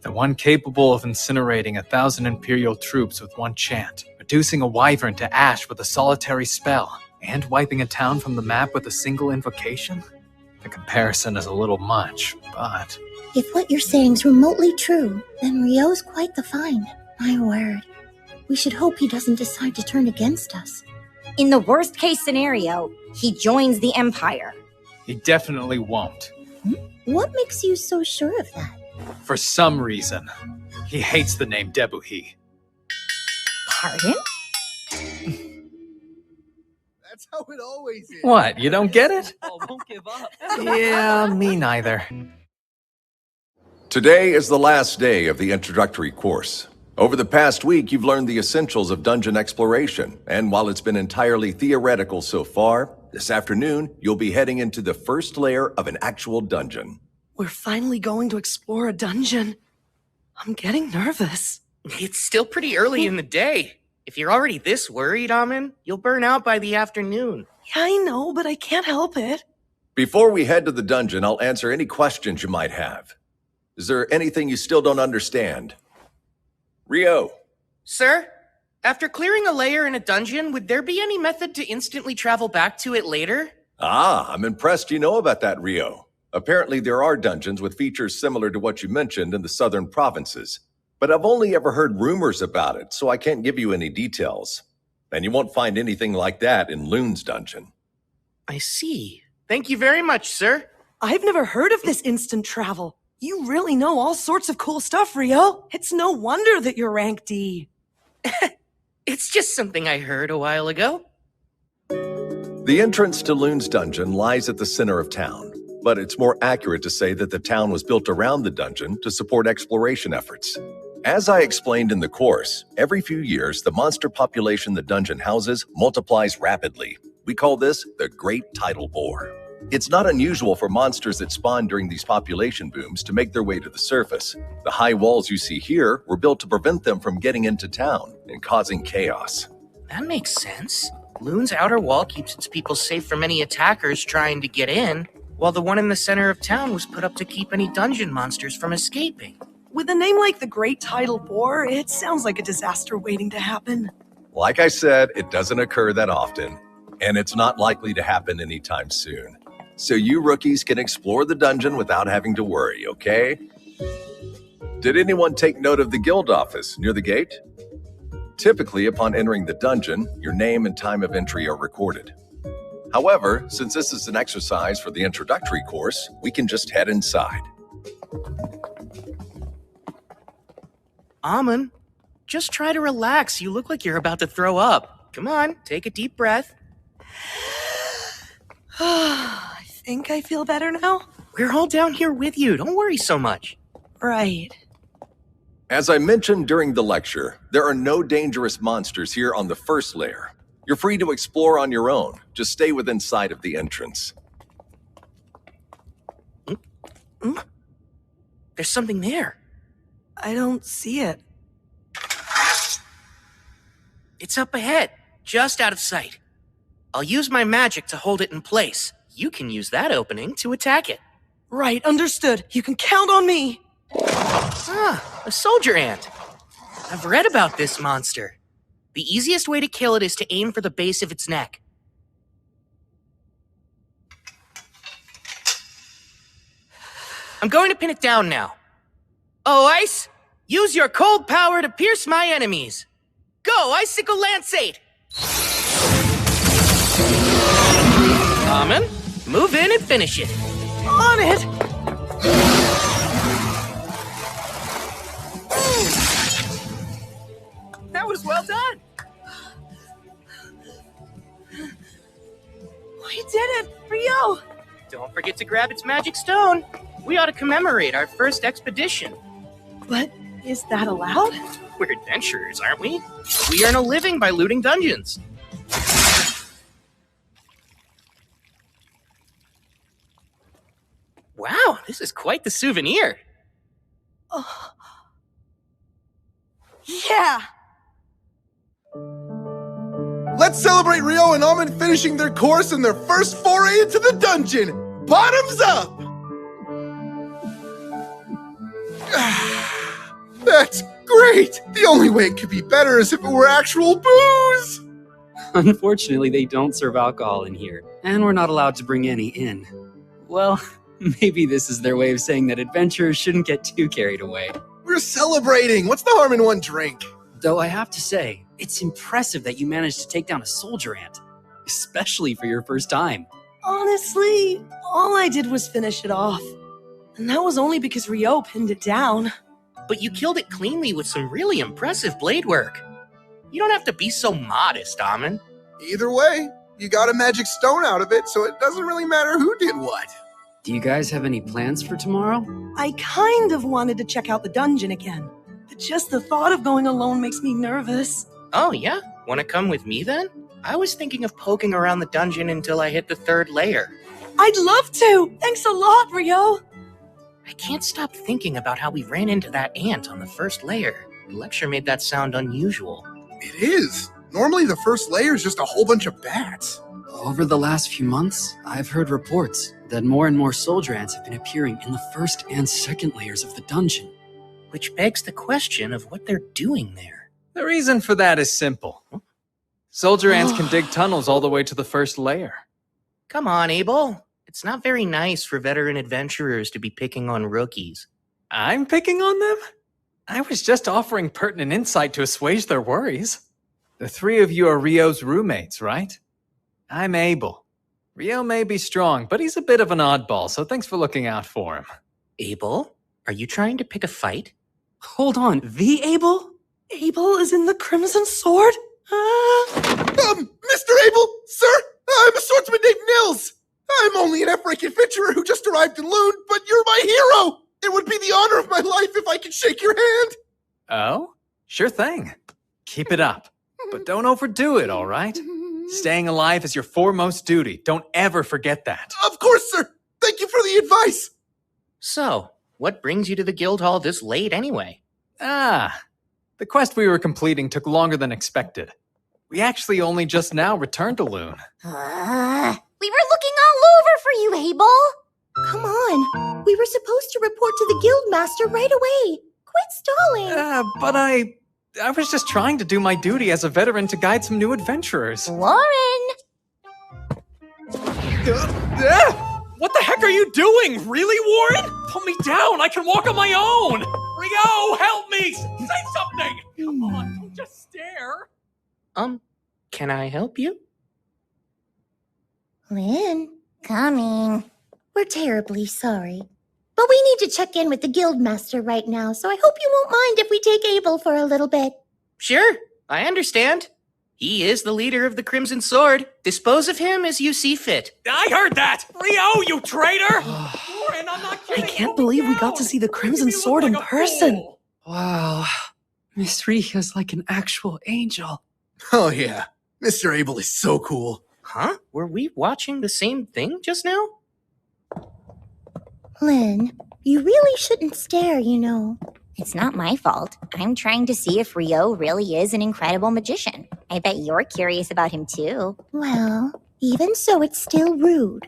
The one capable of incinerating 1,000 Imperial troops with one chant, reducing a wyvern to ash with a solitary spell, and wiping a town from the map with a single invocation? The comparison is a little much, but... If what you're saying's remotely true, then Ryo's quite the find. My word. We should hope he doesn't decide to turn against us. In the worst case scenario, he joins the Empire. He definitely won't. What makes you so sure of that? For some reason, he hates the name Debuhi. Pardon? That's how it always is. What, you don't get it? Won't give up. Yeah, me neither. Today is the last day of the introductory course. Over the past week, you've learned the essentials of dungeon exploration, and while it's been entirely theoretical so far, this afternoon, you'll be heading into the first layer of an actual dungeon. We're finally going to explore a dungeon. I'm getting nervous. It's still pretty early in the day. If you're already this worried, Amin, you'll burn out by the afternoon. Yeah, I know, but I can't help it. Before we head to the dungeon, I'll answer any questions you might have. Is there anything you still don't understand? Ryo. Sir, after clearing a layer in a dungeon, would there be any method to instantly travel back to it later? Ah, I'm impressed you know about that, Ryo. Apparently there are dungeons with features similar to what you mentioned in the southern provinces. But I've only ever heard rumors about it, so I can't give you any details. And you won't find anything like that in Loon's dungeon. I see. Thank you very much, sir. I've never heard of this instant travel. You really know all sorts of cool stuff, Ryo. It's no wonder that you're rank D. It's just something I heard a while ago. The entrance to Loon's dungeon lies at the center of town, but it's more accurate to say that the town was built around the dungeon to support exploration efforts. As I explained in the course, every few years, the monster population the dungeon houses multiplies rapidly. We call this the Great Tidal Bore. It's not unusual for monsters that spawn during these population booms to make their way to the surface. The high walls you see here were built to prevent them from getting into town and causing chaos. That makes sense. Loon's outer wall keeps its people safe from any attackers trying to get in, while the one in the center of town was put up to keep any dungeon monsters from escaping. With a name like the Great Tidal Bore, it sounds like a disaster waiting to happen. Like I said, it doesn't occur that often, and it's not likely to happen anytime soon. So you rookies can explore the dungeon without having to worry, okay? Did anyone take note of the guild office near the gate? Typically, upon entering the dungeon, your name and time of entry are recorded. However, since this is an exercise for the introductory course, we can just head inside. Amin, just try to relax. You look like you're about to throw up. Come on, take a deep breath. I think I feel better now. We're all down here with you. Don't worry so much. Right. As I mentioned during the lecture, there are no dangerous monsters here on the first layer. You're free to explore on your own. Just stay within sight of the entrance. There's something there. I don't see it. It's up ahead, just out of sight. I'll use my magic to hold it in place. You can use that opening to attack it. Right, understood. You can count on me. Ah, a soldier ant. I've read about this monster. The easiest way to kill it is to aim for the base of its neck. I'm going to pin it down now. Oh, Ice! Use your cold power to pierce my enemies! Go, Icicle Lanceate! Amen. Move in and finish it. On it! That was well done. We did it! Rio! Don't forget to grab its magic stone. We ought to commemorate our first expedition. But is that allowed? We're adventurers, aren't we? We earn a living by looting dungeons. Wow, this is quite the souvenir. Oh. Yeah! Let's celebrate Rio and Almond finishing their course and their first foray into the dungeon! Bottoms up! That's great! The only way it could be better is if it were actual booze! Unfortunately, they don't serve alcohol in here, and we're not allowed to bring any in. Well, maybe this is their way of saying that adventurers shouldn't get too carried away. We're celebrating! What's the harm in one drink? Though I have to say, it's impressive that you managed to take down a soldier ant, especially for your first time. Honestly, all I did was finish it off. And that was only because Rio pinned it down. But you killed it cleanly with some really impressive blade work. You don't have to be so modest, Amon. Either way, you got a magic stone out of it, so it doesn't really matter who did what. Do you guys have any plans for tomorrow? I kind of wanted to check out the dungeon again. But just the thought of going alone makes me nervous. Oh, yeah? Want to come with me, then? I was thinking of poking around the dungeon until I hit the 3rd layer. I'd love to! Thanks a lot, Rio! I can't stop thinking about how we ran into that ant on the 1st layer. The lecture made that sound unusual. It is. Normally the first layer is just a whole bunch of bats. Over the last few months, I've heard reports that more and more soldier ants have been appearing in the 1st and 2nd layers of the dungeon. Which begs the question of what they're doing there. The reason for that is simple. Soldier ants can dig tunnels all the way to the 1st layer. Come on, Abel. It's not very nice for veteran adventurers to be picking on rookies. I'm picking on them? I was just offering pertinent insight to assuage their worries. The 3 of you are Rio's roommates, right? I'm Abel. Rio may be strong, but he's a bit of an oddball, so thanks for looking out for him. Abel? Are you trying to pick a fight? Hold on, the Abel? Abel is in the Crimson Sword? Mr. Abel, sir, I'm a swordsman named Nils. I'm only an Ephraim adventurer who just arrived in Loon, but you're my hero! It would be the honor of my life if I could shake your hand! Oh? Sure thing. Keep it up. But don't overdo it, all right? Staying alive is your foremost duty. Don't ever forget that. Of course, sir! Thank you for the advice! So, what brings you to the guild hall this late anyway? The quest we were completing took longer than expected. We actually only just now returned to Loon. We were looking all over for you, Abel. Come on. We were supposed to report to the guild master right away. Quit stalling. But I was just trying to do my duty as a veteran to guide some new adventurers. Warren! What the heck are you doing? Really, Warren? Put me down. I can walk on my own. Rio, help me. Say something. Come on, don't just stare. Can I help you? Lynn, coming. We're terribly sorry. But we need to check in with the guildmaster right now, so I hope you won't mind if we take Abel for a little bit. Sure, I understand. He is the leader of the Crimson Sword. Dispose of him as you see fit. I heard that! Rio, you traitor! Warren, I'm not kidding. I can't believe we got to see the Crimson Sword in person. Wow. Miss Rika's like an actual angel. Oh yeah, Mr. Abel is so cool. Huh? Were we watching the same thing just now? Lynn, you really shouldn't stare, you know. It's not my fault. I'm trying to see if Rio really is an incredible magician. I bet you're curious about him too. Well, even so, it's still rude.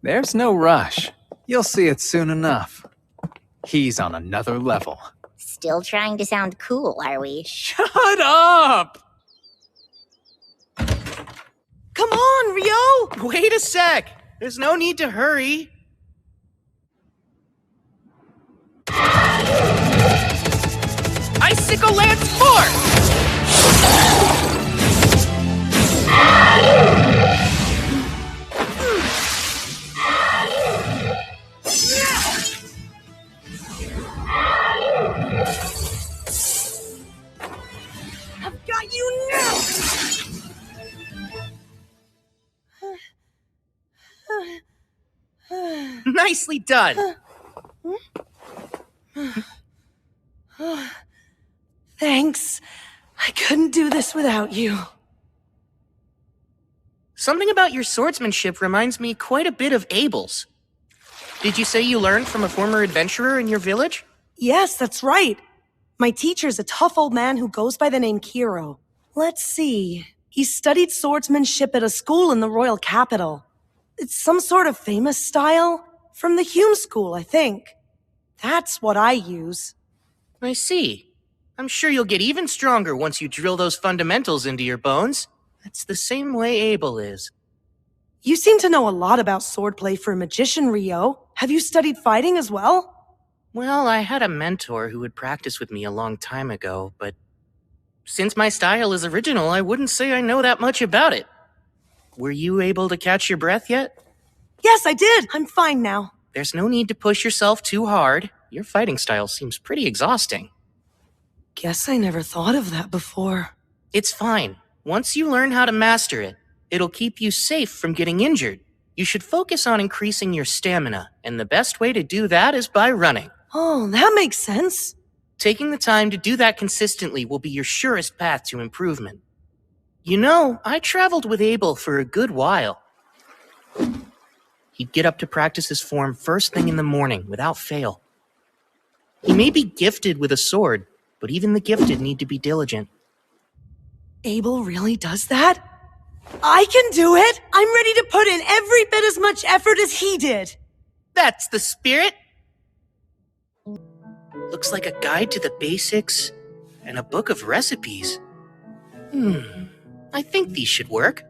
There's no rush. You'll see it soon enough. He's on another level. Still trying to sound cool, are we? Shut up! Come on, Rio! Wait a sec! There's no need to hurry. Psycho Lance more! I've got you now! Nicely done! Thanks. I couldn't do this without you. Something about your swordsmanship reminds me quite a bit of Abel's. Did you say you learned from a former adventurer in your village? Yes, that's right. My teacher's a tough old man who goes by the name Kiro. Let's see. He studied swordsmanship at a school in the royal capital. It's some sort of famous style. From the Hume School, I think. That's what I use. I see. I'm sure you'll get even stronger once you drill those fundamentals into your bones. That's the same way Abel is. You seem to know a lot about swordplay for a magician, Rio. Have you studied fighting as well? Well, I had a mentor who would practice with me a long time ago, but since my style is original, I wouldn't say I know that much about it. Were you able to catch your breath yet? Yes, I did. I'm fine now. There's no need to push yourself too hard. Your fighting style seems pretty exhausting. Guess I never thought of that before. It's fine. Once you learn how to master it, it'll keep you safe from getting injured. You should focus on increasing your stamina, and the best way to do that is by running. Oh, that makes sense. Taking the time to do that consistently will be your surest path to improvement. You know, I traveled with Abel for a good while. He'd get up to practice his form first thing in the morning, without fail. He may be gifted with a sword, but even the gifted need to be diligent. Abel really does that? I can do it! I'm ready to put in every bit as much effort as he did! That's the spirit! Looks like a guide to the basics and a book of recipes. I think these should work.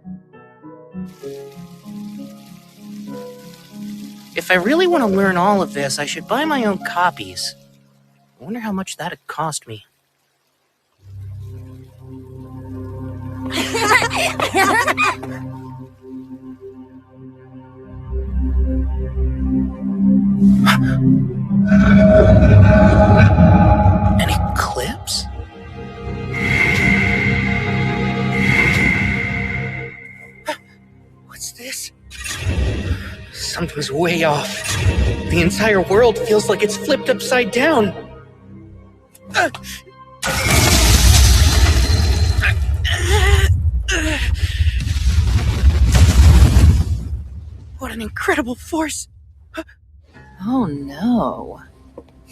If I really want to learn all of this, I should buy my own copies. I wonder how much that'd cost me. An eclipse? What's this? Something's way off. The entire world feels like it's flipped upside down. What an incredible force! Oh no.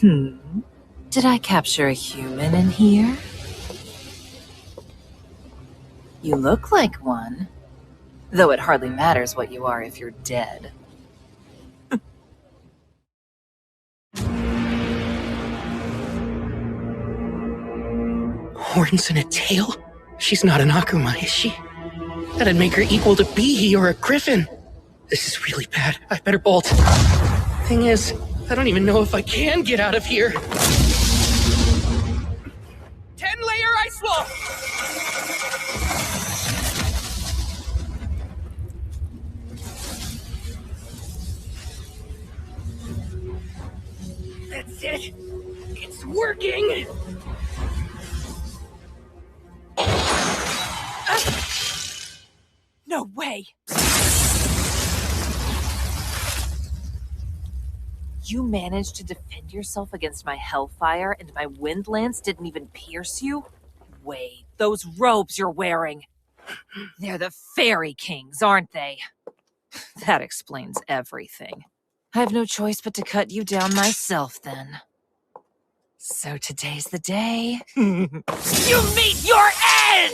Did I capture a human in here? You look like one. Though it hardly matters what you are if you're dead. Horns and a tail? She's not an Akuma, is she? That'd make her equal to Bihi or a griffin. This is really bad. I better bolt. Thing is, I don't even know if I can get out of here. 10-layer ice wall! That's it. It's working. No way! You managed to defend yourself against my hellfire and my wind lance didn't even pierce you? Wait, those robes you're wearing. They're the Fairy Kings, aren't they? That explains everything. I have no choice but to cut you down myself then. So today's the day. You meet your end!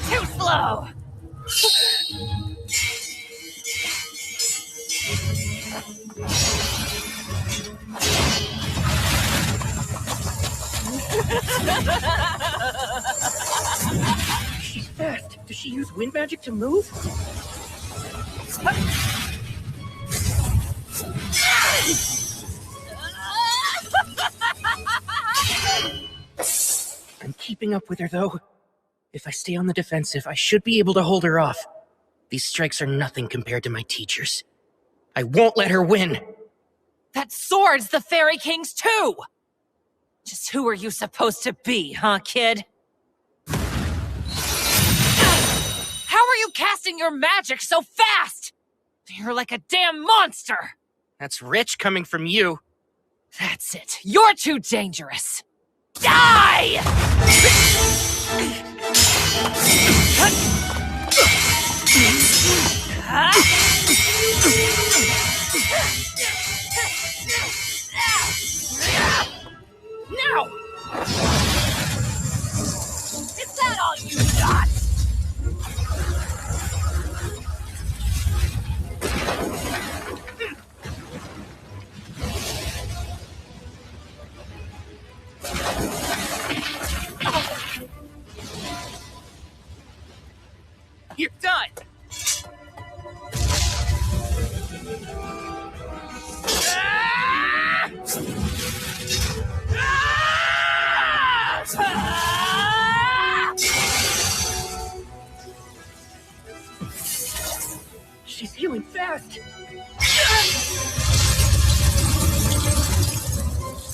Too slow! She's back. she use wind magic to move? I'm keeping up with her, though. If I stay on the defensive, I should be able to hold her off. These strikes are nothing compared to my teachers. I won't let her win! That sword's the Fairy King's too! Just who are you supposed to be, huh, kid? How are you casting your magic so fast? You're like a damn monster! That's rich coming from you. That's it. You're too dangerous. Die! No! Is that all you got? You're done! She's healing fast!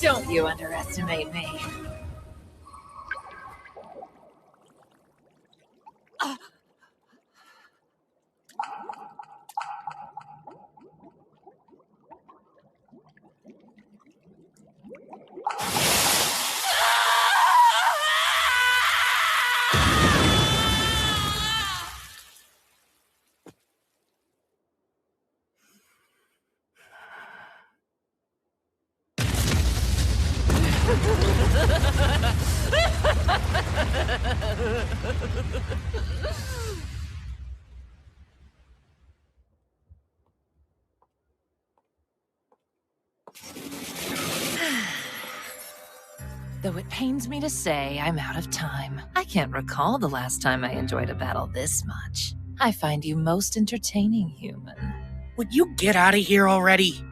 Don't you underestimate me. Though it pains me to say, I'm out of time. I can't recall the last time I enjoyed a battle this much. I find you most entertaining, human. Would you get out of here already?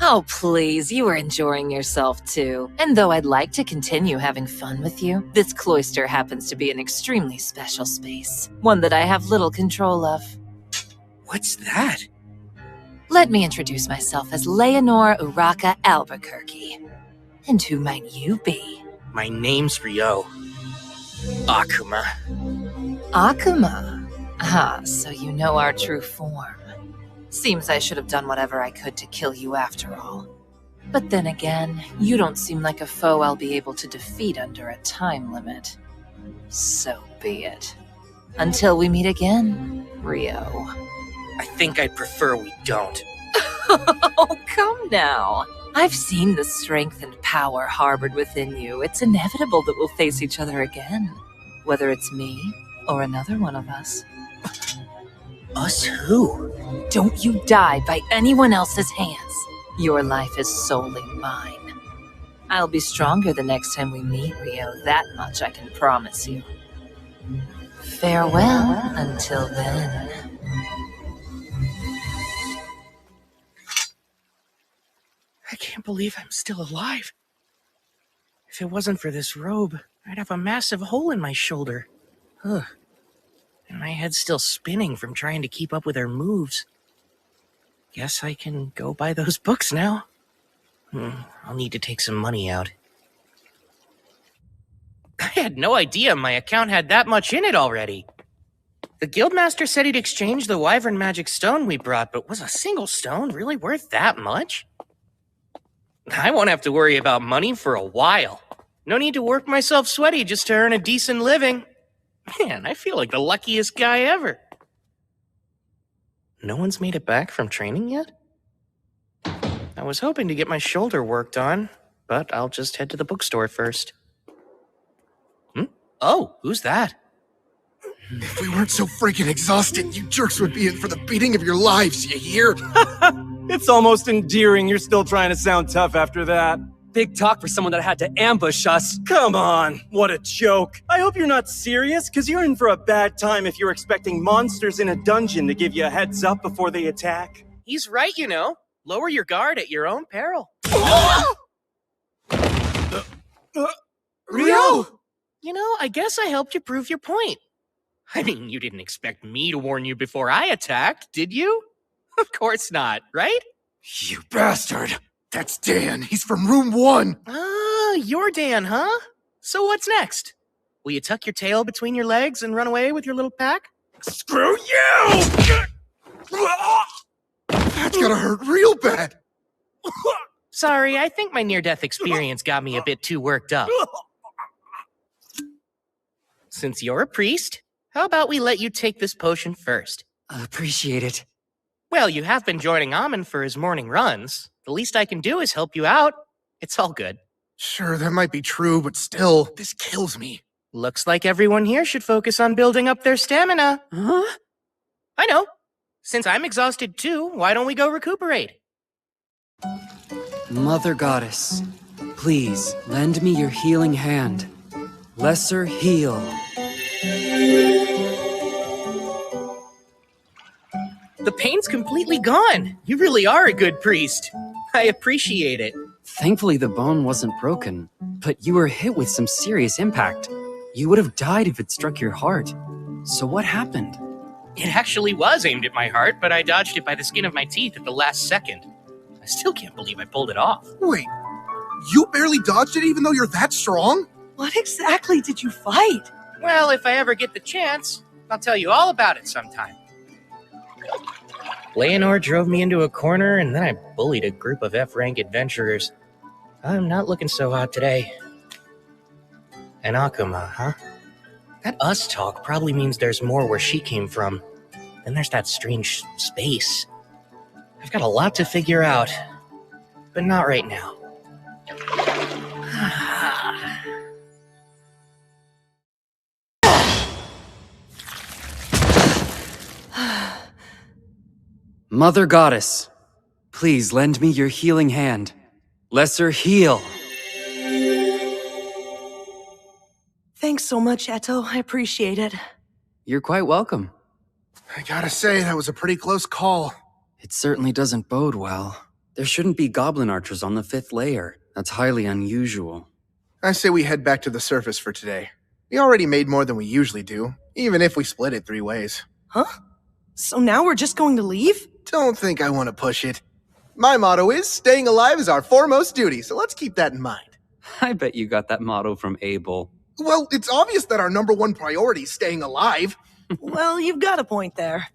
Oh, please, you were enjoying yourself too. And though I'd like to continue having fun with you, this cloister happens to be an extremely special space. One that I have little control of. What's that? Let me introduce myself as Leonore Uraka Albuquerque. And who might you be? My name's Ryo. Akuma. Akuma? Ah, so you know our true form. Seems I should have done whatever I could to kill you after all. But then again, you don't seem like a foe I'll be able to defeat under a time limit. So be it. Until we meet again, Ryo. I think I'd prefer we don't. Oh, come now. I've seen the strength and power harbored within you. It's inevitable that we'll face each other again. Whether it's me or another one of us. Us who? Don't you die by anyone else's hands. Your life is solely mine. I'll be stronger the next time we meet, Ryo. That much I can promise you. Farewell until then. I can't believe I'm still alive. If it wasn't for this robe, I'd have a massive hole in my shoulder. Ugh. And my head's still spinning from trying to keep up with her moves. Guess I can go buy those books now. I'll need to take some money out. I had no idea my account had that much in it already. The guildmaster said he'd exchange the wyvern magic stone we brought, but was a single stone really worth that much? I won't have to worry about money for a while. No need to work myself sweaty just to earn a decent living. Man, I feel like the luckiest guy ever. No one's made it back from training yet? I was hoping to get my shoulder worked on, but I'll just head to the bookstore first. Oh, who's that? If we weren't so freaking exhausted, you jerks would be in for the beating of your lives, you hear? It's almost endearing you're still trying to sound tough after that. big talk for someone that had to ambush us. Come on, what a joke. I hope you're not serious, because you're in for a bad time if you're expecting monsters in a dungeon to give you a heads up before they attack. He's right, you know. Lower your guard at your own peril. Ryo! You know, I guess I helped you prove your point. I mean, you didn't expect me to warn you before I attacked, did you? Of course not, right? You bastard! That's Dan. He's from room 1. Ah, you're Dan, huh? So what's next? Will you tuck your tail between your legs and run away with your little pack? Screw you! That's gonna hurt real bad. Sorry, I think my near-death experience got me a bit too worked up. Since you're a priest, how about we let you take this potion first? Appreciate it. Well, you have been joining Amin for his morning runs. The least I can do is help you out. It's all good. Sure, that might be true, but still, this kills me. Looks like everyone here should focus on building up their stamina. Huh? I know. Since I'm exhausted too, why don't we go recuperate? Mother Goddess, please lend me your healing hand. Lesser heal. The pain's completely gone. You really are a good priest. I appreciate it. Thankfully, the bone wasn't broken, but you were hit with some serious impact. You would have died if it struck your heart. So what happened? It actually was aimed at my heart, but I dodged it by the skin of my teeth at the last second. I still can't believe I pulled it off. Wait, you barely dodged it even though you're that strong? What exactly did you fight? Well, if I ever get the chance, I'll tell you all about it sometime. Leonore drove me into a corner, and then I bullied a group of F-rank adventurers. I'm not looking so hot today. And Akuma, huh? That us talk probably means there's more where she came from. Then there's that strange space. I've got a lot to figure out, but not right now. Mother Goddess, please lend me your healing hand. Lesser heal. Thanks so much, Eto. I appreciate it. You're quite welcome. I gotta say, that was a pretty close call. It certainly doesn't bode well. There shouldn't be goblin archers on the 5th layer. That's highly unusual. I say we head back to the surface for today. We already made more than we usually do, even if we split it 3 ways. Huh? So now we're just going to leave? Don't think I want to push it. My motto is, staying alive is our foremost duty, so let's keep that in mind. I bet you got that motto from Abel. Well, it's obvious that our #1 priority is staying alive. Well, you've got a point there.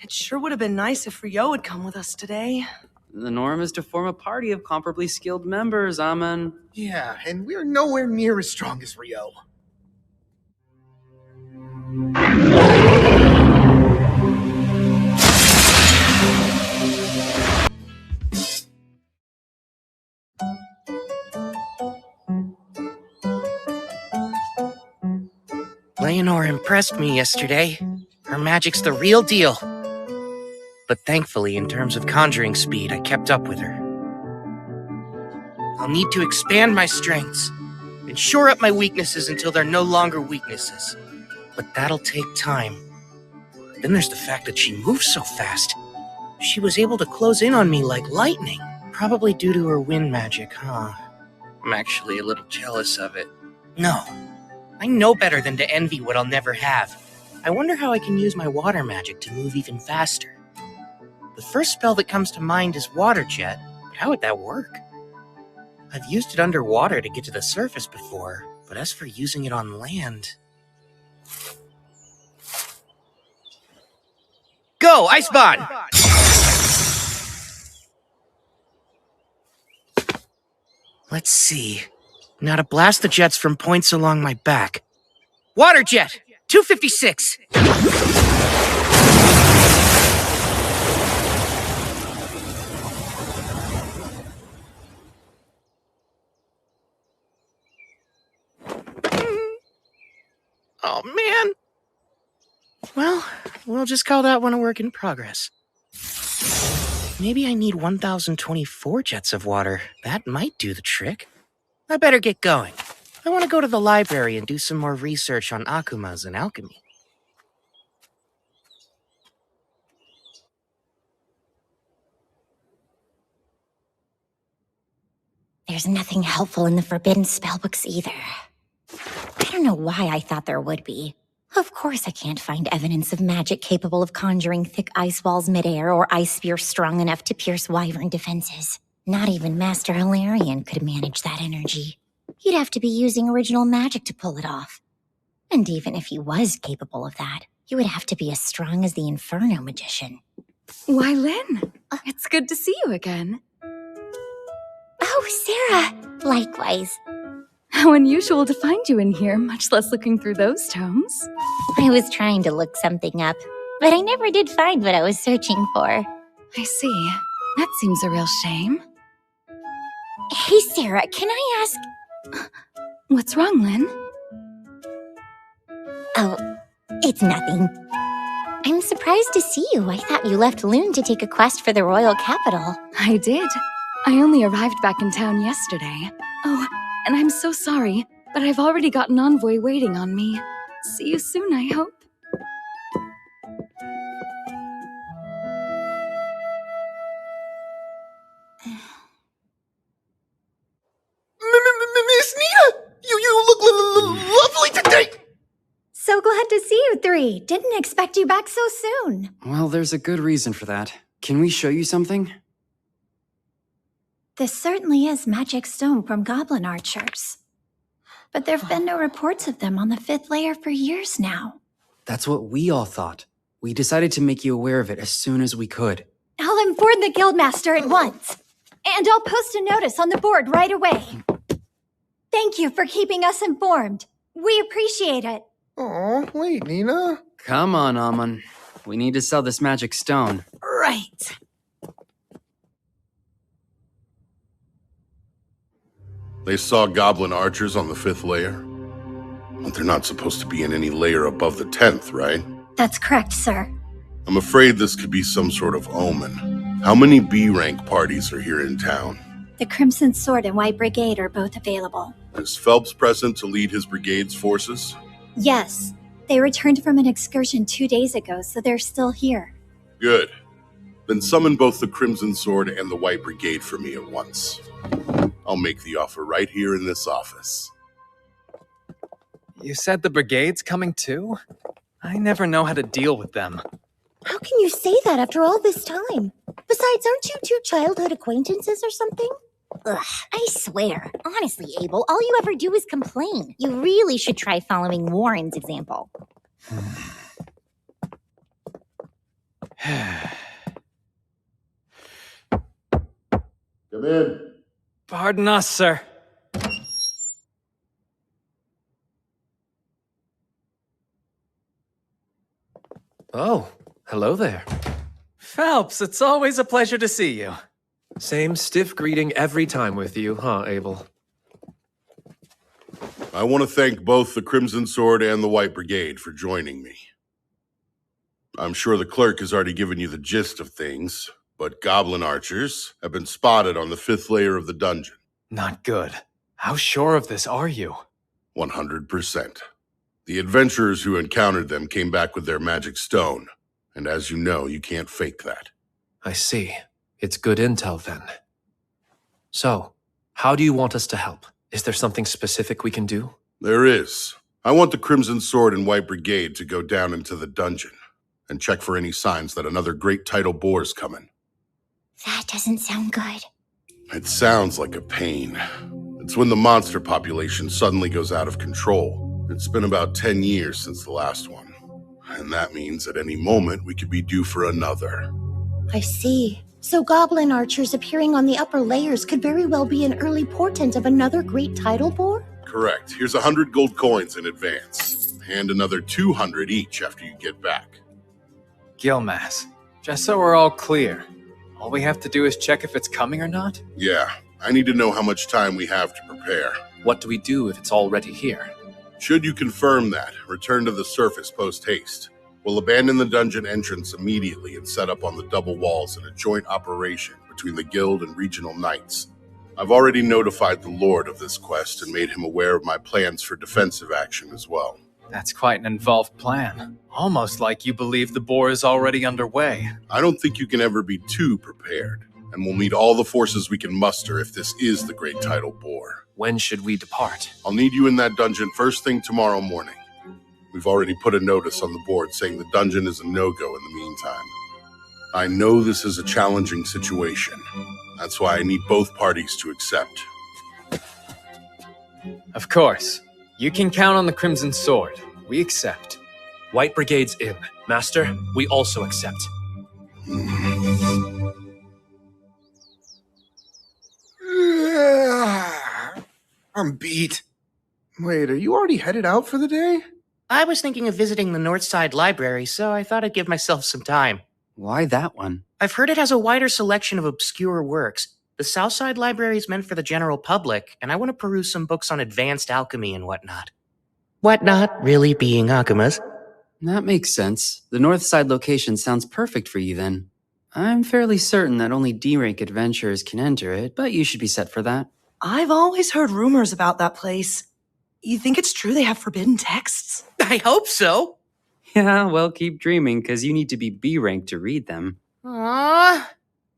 It sure would have been nice if Ryo had come with us today. The norm is to form a party of comparably skilled members, Amen. Yeah, and we're nowhere near as strong as Ryo. Leonore impressed me yesterday. Her magic's the real deal. But thankfully, in terms of conjuring speed, I kept up with her. I'll need to expand my strengths and shore up my weaknesses until they're no longer weaknesses. But that'll take time. Then there's the fact that she moves so fast. She was able to close in on me like lightning. Probably due to her wind magic, huh? I'm actually a little jealous of it. No, I know better than to envy what I'll never have. I wonder how I can use my water magic to move even faster. The first spell that comes to mind is Water Jet, but how would that work? I've used it underwater to get to the surface before, but as for using it on land... Go, Ice Bond! Let's see. Now to blast the jets from points along my back. Water Jet! 256! Oh, man. Well, we'll just call that one a work in progress. Maybe I need 1024 jets of water. That might do the trick. I better get going. I want to go to the library and do some more research on akumas and alchemy. There's nothing helpful in the forbidden spellbooks either. I don't know why I thought there would be. Of course I can't find evidence of magic capable of conjuring thick ice walls midair or ice spears strong enough to pierce wyvern defenses. Not even Master Hilarion could manage that energy. He'd have to be using original magic to pull it off. And even if he was capable of that, he would have to be as strong as the Inferno magician. Why, Lynn? It's good to see you again. Oh, Sarah! Likewise. How unusual to find you in here, much less looking through those tomes. I was trying to look something up, but I never did find what I was searching for. I see. That seems a real shame. Hey, Sarah, can I ask... What's wrong, Lynn? Oh, it's nothing. I'm surprised to see you. I thought you left Loon to take a quest for the royal capital. I did. I only arrived back in town yesterday. Oh, and I'm so sorry, but I've already got an envoy waiting on me. See you soon, I hope. Miss Nita! You look lovely today! So glad to see you three. Didn't expect you back so soon. Well, there's a good reason for that. Can we show you something? This certainly is magic stone from goblin archers. But there've been no reports of them on the 5th layer for years now. That's what we all thought. We decided to make you aware of it as soon as we could. I'll inform the guildmaster at once. And I'll post a notice on the board right away. Thank you for keeping us informed. We appreciate it. Oh, wait, Nina. Come on, Amon. We need to sell this magic stone. Right. They saw goblin archers on the 5th layer? But they're not supposed to be in any layer above the 10th, right? That's correct, sir. I'm afraid this could be some sort of omen. How many B-rank parties are here in town? The Crimson Sword and White Brigade are both available. Is Phelps present to lead his brigade's forces? Yes. They returned from an excursion 2 days ago, so they're still here. Good. Then summon both the Crimson Sword and the White Brigade for me at once. I'll make the offer right here in this office. You said the brigade's coming too? I never know how to deal with them. How can you say that after all this time? Besides, aren't you two childhood acquaintances or something? Ugh, I swear. Honestly, Abel, all you ever do is complain. You really should try following Warren's example. Come in. Pardon us, sir. Oh, hello there. Phelps, it's always a pleasure to see you. Same stiff greeting every time with you, huh, Abel? I want to thank both the Crimson Sword and the White Brigade for joining me. I'm sure the clerk has already given you the gist of things, but goblin archers have been spotted on the 5th layer of the dungeon. Not good. How sure of this are you? 100%. The adventurers who encountered them came back with their magic stone, and as you know, you can't fake that. I see. It's good intel then. So, how do you want us to help? Is there something specific we can do? There is. I want the Crimson Sword and White Brigade to go down into the dungeon and check for any signs that another great tidal boar's coming. That doesn't sound good. It sounds like a pain. It's when the monster population suddenly goes out of control. It's been about 10 years since the last one. And that means at any moment we could be due for another. I see. So goblin archers appearing on the upper layers could very well be an early portent of another great tidal bore? Correct. Here's 100 gold coins in advance. And another 200 each after you get back. Gilmas, just so we're all clear, all we have to do is check if it's coming or not? Yeah, I need to know how much time we have to prepare. What do we do if it's already here? Should you confirm that, return to the surface post-haste. We'll abandon the dungeon entrance immediately and set up on the double walls in a joint operation between the guild and regional knights. I've already notified the Lord of this quest and made him aware of my plans for defensive action as well. That's quite an involved plan. Almost like you believe the boar is already underway. I don't think you can ever be too prepared, and we'll need all the forces we can muster if this is the Great Tidal Boar. When should we depart? I'll need you in that dungeon first thing tomorrow morning. We've already put a notice on the board saying the dungeon is a no-go in the meantime. I know this is a challenging situation. That's why I need both parties to accept. Of course. You can count on the Crimson Sword. We accept. White Brigade's in. Master, we also accept. I'm beat. Wait, are you already headed out for the day? I was thinking of visiting the Northside Library, so I thought I'd give myself some time. Why that one? I've heard it has a wider selection of obscure works. The Southside Library is meant for the general public, and I want to peruse some books on advanced alchemy and whatnot. Whatnot really being Akuma's. That makes sense. The Northside location sounds perfect for you then. I'm fairly certain that only D-rank adventurers can enter it, but you should be set for that. I've always heard rumors about that place. You think it's true they have forbidden texts? I hope so. Yeah, well, keep dreaming, because you need to be B-rank to read them. Aww,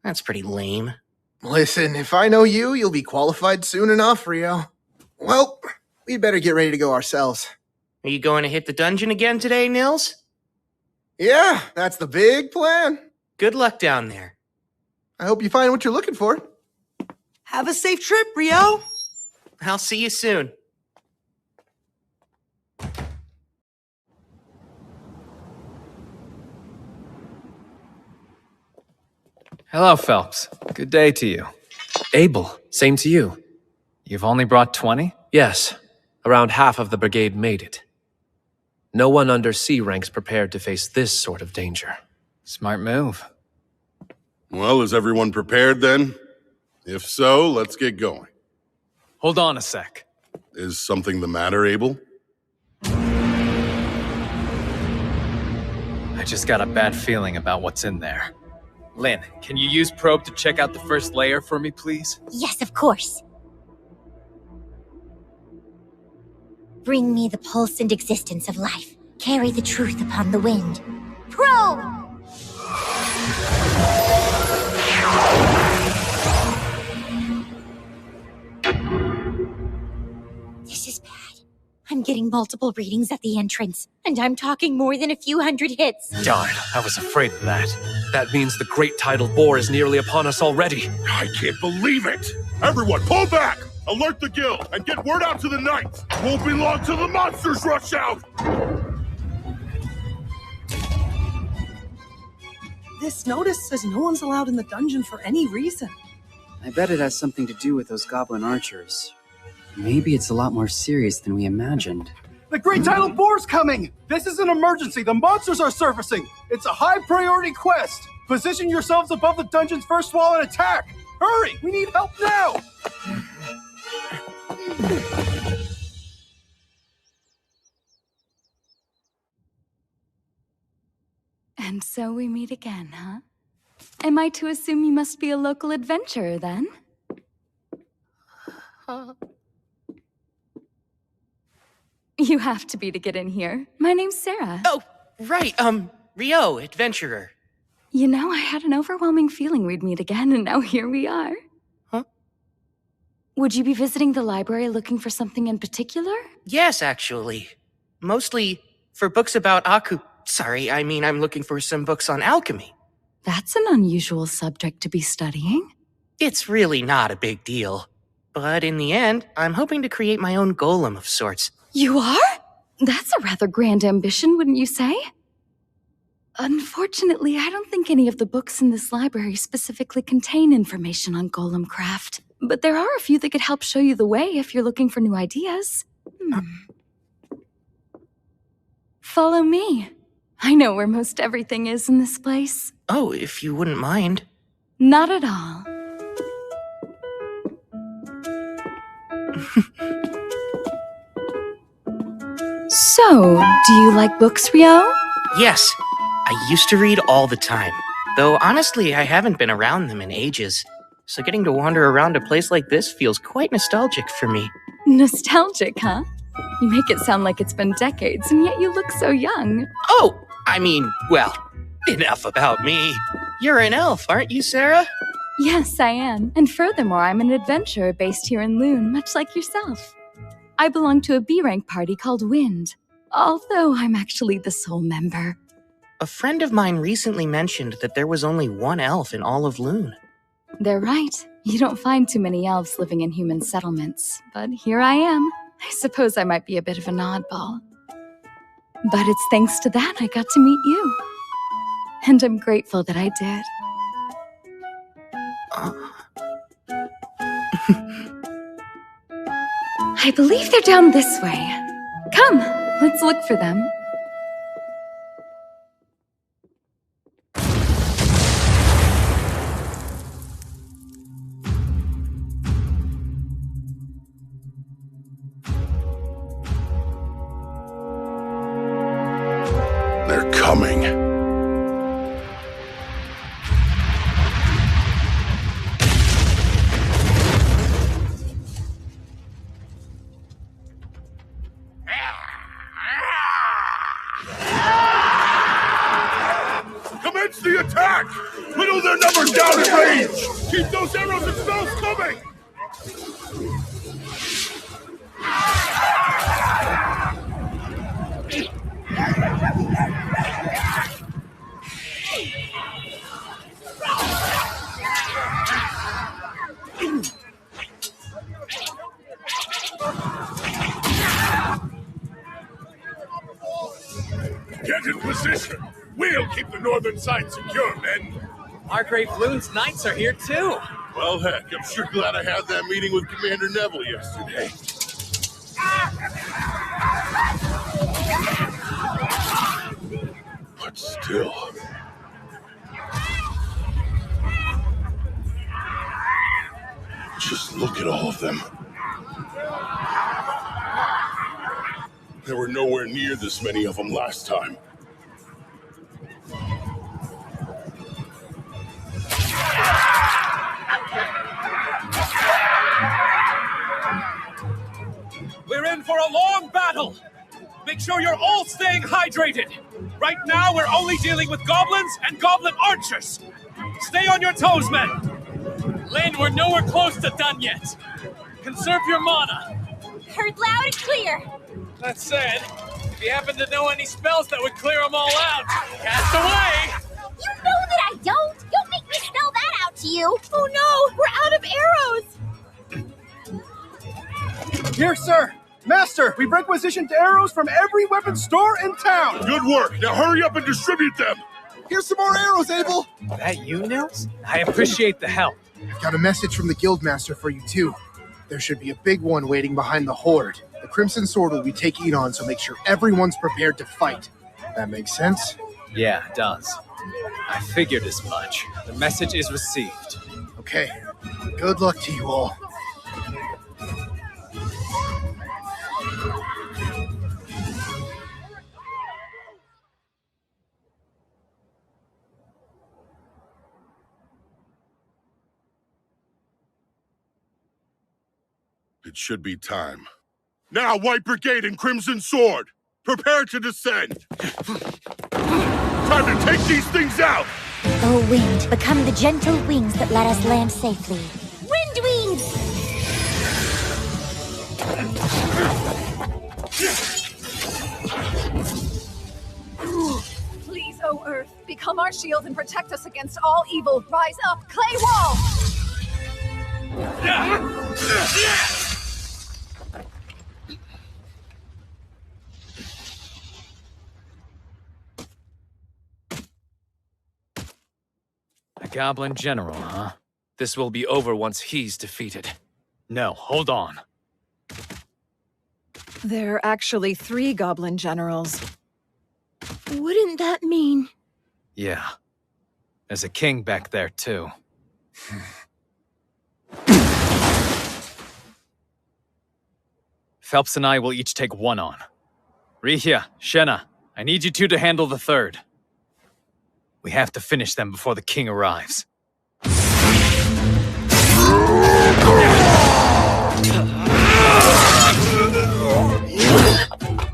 that's pretty lame. Listen, if I know you, you'll be qualified soon enough, Rio. Well, we'd better get ready to go ourselves. Are you going to hit the dungeon again today, Nils? Yeah, that's the big plan. Good luck down there. I hope you find what you're looking for. Have a safe trip, Rio. I'll see you soon. Hello, Phelps. Good day to you. Abel, same to you. You've only brought 20? Yes, around half of the brigade made it. No one under C rank's prepared to face this sort of danger. Smart move. Well, is everyone prepared then? If so, let's get going. Hold on a sec. Is something the matter, Abel? I just got a bad feeling about what's in there. Lynn, can you use probe to check out the first layer for me, please? Yes, of course. Bring me the pulse and existence of life. Carry the truth upon the wind. Probe! This is bad. I'm getting multiple readings at the entrance, and I'm talking more than a few hundred hits. Darn, I was afraid of that. That means the Great Tidal Boar is nearly upon us already. I can't believe it! Everyone, pull back! Alert the guild and get word out to the knights! Won't be long till the monsters rush out! This notice says no one's allowed in the dungeon for any reason. I bet it has something to do with those goblin archers. Maybe it's a lot more serious than we imagined. The Great Tidal Boar's coming! This is an emergency. The monsters are surfacing. It's a high priority quest. Position yourselves above the dungeon's first wall and attack. Hurry! We need help now! And so we meet again, huh? Am I to assume you must be a local adventurer, then? You have to be to get in here. My name's Sarah. Oh, right, Rio, adventurer. You know, I had an overwhelming feeling we'd meet again, and now here we are. Huh? Would you be visiting the library looking for something in particular? Yes, actually. Mostly for books about I'm looking for some books on alchemy. That's an unusual subject to be studying. It's really not a big deal. But in the end, I'm hoping to create my own golem of sorts. You are? That's a rather grand ambition, wouldn't you say? Unfortunately, I don't think any of the books in this library specifically contain information on golem craft. But there are a few that could help show you the way if you're looking for new ideas. Follow me. I know where most everything is in this place. Oh, if you wouldn't mind. Not at all. So, do you like books, Rio? Yes, I used to read all the time. Though honestly, I haven't been around them in ages. So getting to wander around a place like this feels quite nostalgic for me. Nostalgic, huh? You make it sound like it's been decades, and yet you look so young. Oh, I mean, well, enough about me. You're an elf, aren't you, Sarah? Yes, I am. And furthermore, I'm an adventurer based here in Loon, much like yourself. I belong to a B-rank party called Wind, although I'm actually the sole member. A friend of mine recently mentioned that there was only one elf in all of Loon. They're right. You don't find too many elves living in human settlements, but here I am. I suppose I might be a bit of an oddball. But it's thanks to that I got to meet you. And I'm grateful that I did. I believe they're down this way. Come, let's look for them. They're coming. Commence the attack! Whittle their numbers down in range! Keep those arrows and spells coming! Get in position! We'll keep the northern side secure, men! Our Great Loon's knights are here too! Well, heck, I'm sure glad I had that meeting with Commander Neville yesterday. But still... just look at all of them. There were nowhere near this many of them last time. We're in for a long battle! Make sure you're all staying hydrated! Right now, we're only dealing with goblins and goblin archers! Stay on your toes, men! Lynn, we're nowhere close to done yet! Conserve your mana! Heard loud and clear! That said, if you happen to know any spells that would clear them all out, cast away! You know that I don't! Don't make me spell that out to you! Oh no! We're out of arrows! Here, sir. Master, we've requisitioned arrows from every weapon store in town. Good work. Now hurry up and distribute them. Here's some more arrows, Abel. That you, Nils? I appreciate the help. I've got a message from the Guildmaster for you, too. There should be a big one waiting behind the Horde. The Crimson Sword will be taking it on, so make sure everyone's prepared to fight. That makes sense? Yeah, it does. I figured as much. The message is received. Okay. Good luck to you all. It should be time. Now, White Brigade and Crimson Sword! Prepare to descend! Time to take these things out! Oh, wind, become the gentle wings that let us land safely. Wind wings! Please, O Earth, become our shield and protect us against all evil. Rise up, clay wall! A goblin general, huh? This will be over once he's defeated. No, hold on. There are actually 3 goblin generals. Wouldn't that mean... Yeah. There's a king back there, too. Phelps and I will each take one on. Rihia, Shenna, I need you two to handle the third. We have to finish them before the king arrives.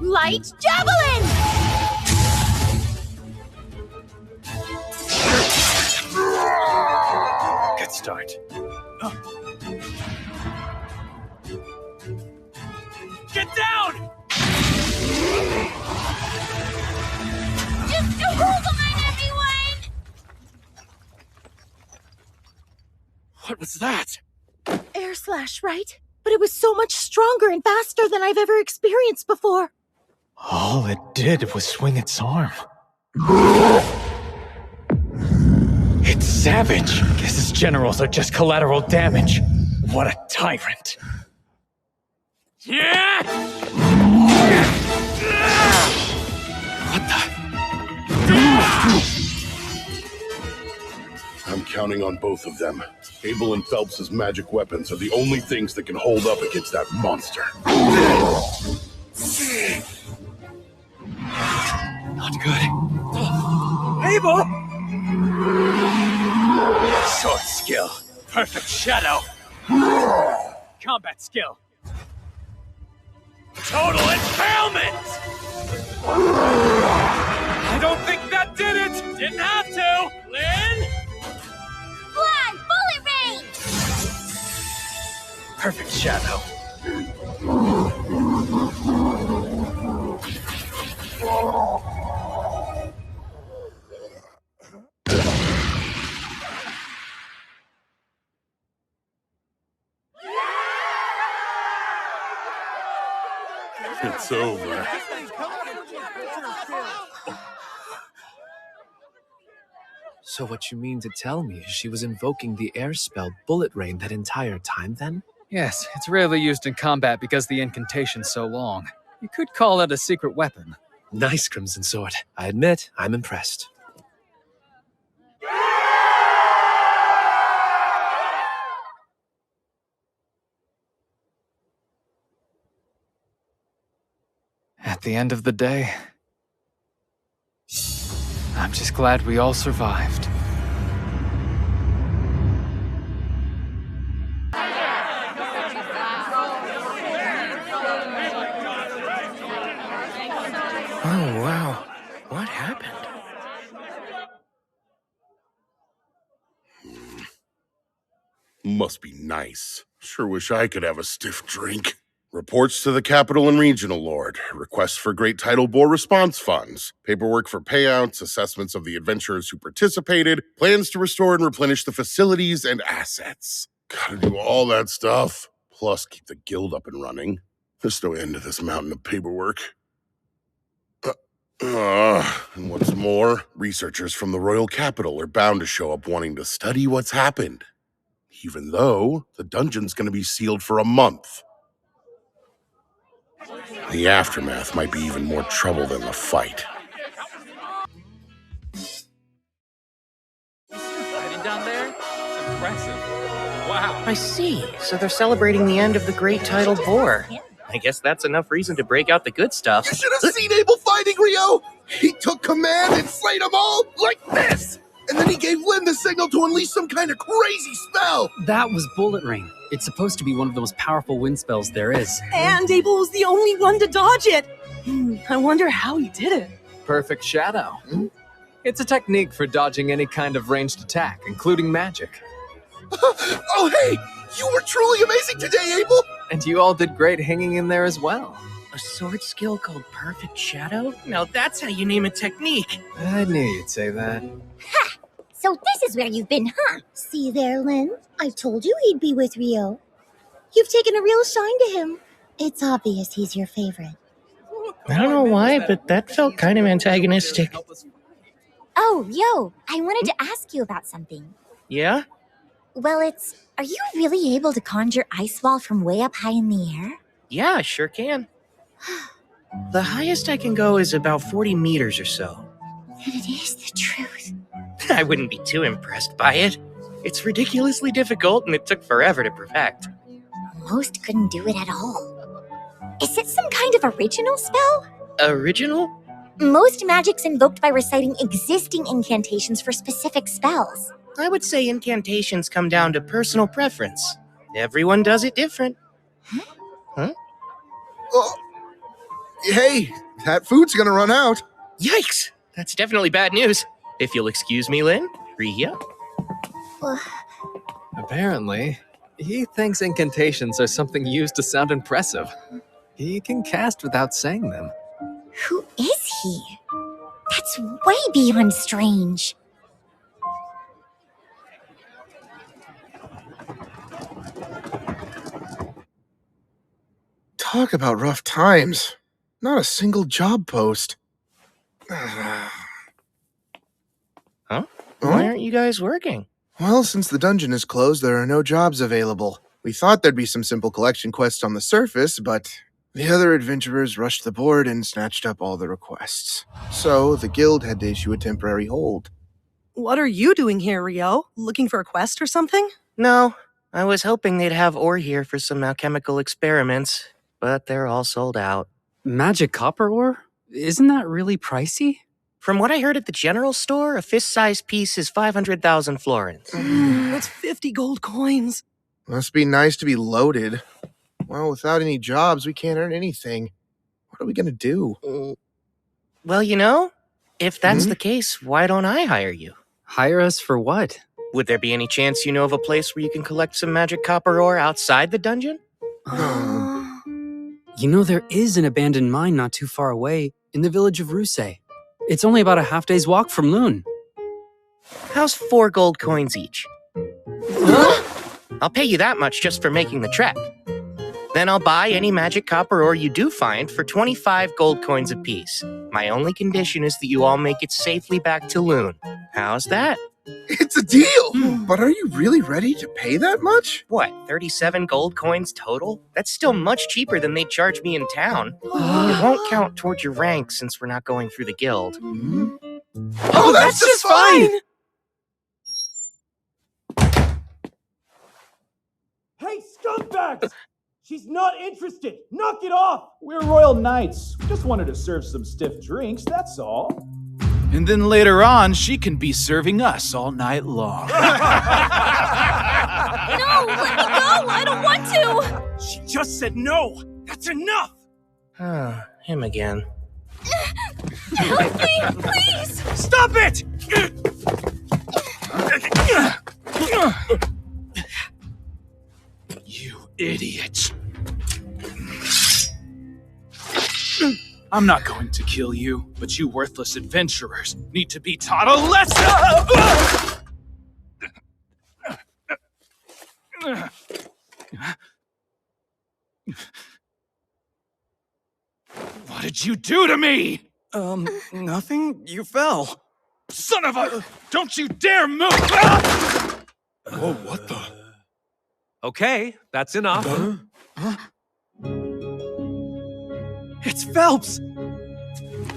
Light javelin! Good start. Get down! Just hold on, everyone! What was that? Air slash, right? But it was so much stronger and faster than I've ever experienced before. All it did was swing its arm. It's savage. Guess his generals are just collateral damage. What a tyrant. Yeah! I'm counting on both of them. Abel and Phelps' magic weapons are the only things that can hold up against that monster. Not good. Abel! Sword skill. Perfect shadow. Combat skill. Total impalement! I don't think that did it! Didn't have to! Lynn? Fly, bullet rain! Perfect shadow. It's over. So what you mean to tell me is she was invoking the air spell Bullet Rain that entire time then? Yes, it's rarely used in combat because the incantation's so long. You could call it a secret weapon. Nice, Crimson Sword. I admit, I'm impressed. At the end of the day, I'm just glad we all survived. Oh, wow. What happened? Must be nice. Sure wish I could have a stiff drink. Reports to the Capital and Regional Lord. Requests for Great Tidal Bore response funds. Paperwork for payouts. Assessments of the adventurers who participated. Plans to restore and replenish the facilities and assets. Gotta do all that stuff. Plus keep the guild up and running. There's no end to this mountain of paperwork. And what's more, researchers from the Royal Capital are bound to show up wanting to study what's happened. Even though the dungeon's gonna be sealed for a month. The aftermath might be even more trouble than the fight. Hiding down there? It's impressive. Wow. I see. So they're celebrating the end of the Great Tidal Bore. I guess that's enough reason to break out the good stuff. You should have seen Abel fighting Rio! He took command and slayed them all like this! And then he gave Lynn the signal to unleash some kind of crazy spell! That was Bullet Rain. It's supposed to be one of the most powerful wind spells there is. And Abel was the only one to dodge it. I wonder how he did it. Perfect shadow. It's a technique for dodging any kind of ranged attack, including magic. Oh, hey! You were truly amazing today, Abel! And you all did great hanging in there as well. A sword skill called Perfect Shadow? Now that's how you name a technique. I knew you'd say that. Ha! So this is where you've been, huh? See there, Lynn? I told you he'd be with Rio. You've taken a real shine to him. It's obvious he's your favorite. I don't know why, but that felt kind of antagonistic. Oh, yo, I wanted to ask you about something. Yeah? Well, are you really able to conjure ice wall from way up high in the air? Yeah, I sure can. The highest I can go is about 40 meters or so. Then it is the truth. I wouldn't be too impressed by it. It's ridiculously difficult and it took forever to perfect. Most couldn't do it at all. Is it some kind of original spell? Original? Most magic's invoked by reciting existing incantations for specific spells. I would say incantations come down to personal preference. Everyone does it different. Huh? Oh, hey, that food's gonna run out. Yikes! That's definitely bad news. If you'll excuse me, Lynn, Ria. Apparently, he thinks incantations are something used to sound impressive. He can cast without saying them. Who is he? That's way beyond strange. Talk about rough times. Not a single job post. Huh? Why aren't you guys working? Well, since the dungeon is closed, there are no jobs available. We thought there'd be some simple collection quests on the surface, but the other adventurers rushed the board and snatched up all the requests. So, the guild had to issue a temporary hold. What are you doing here, Rio? Looking for a quest or something? No, I was hoping they'd have ore here for some alchemical experiments, but they're all sold out. Magic copper ore? Isn't that really pricey? From what I heard at the general store, a fist-sized piece is 500,000 florins. That's 50 gold coins. Must be nice to be loaded. Well, without any jobs, we can't earn anything. What are we gonna do? Well, you know, if that's the case, why don't I hire you? Hire us for what? Would there be any chance you know of a place where you can collect some magic copper ore outside the dungeon? You know, there is an abandoned mine not too far away, in the village of Ruse. It's only about a half-day's walk from Loon. How's 4 gold coins each? I'll pay you that much just for making the trek. Then I'll buy any magic copper ore you do find for 25 gold coins apiece. My only condition is that you all make it safely back to Loon. How's that? It's a deal! But are you really ready to pay that much? What, 37 gold coins total? That's still much cheaper than they'd charge me in town. It won't count towards your rank since we're not going through the guild. Oh, that's just fine! Hey, scumbags! She's not interested! Knock it off! We're royal knights. We just wanted to serve some stiff drinks, that's all. And then later on, she can be serving us all night long. No, let me go! I don't want to! She just said no! That's enough! Him again. Help me, please! Stop it! You idiot. I'm not going to kill you, but you worthless adventurers need to be taught a lesson! What did you do to me? Nothing. You fell. Son of a... Don't you dare move! Oh, what the? Okay, that's enough. It's Phelps!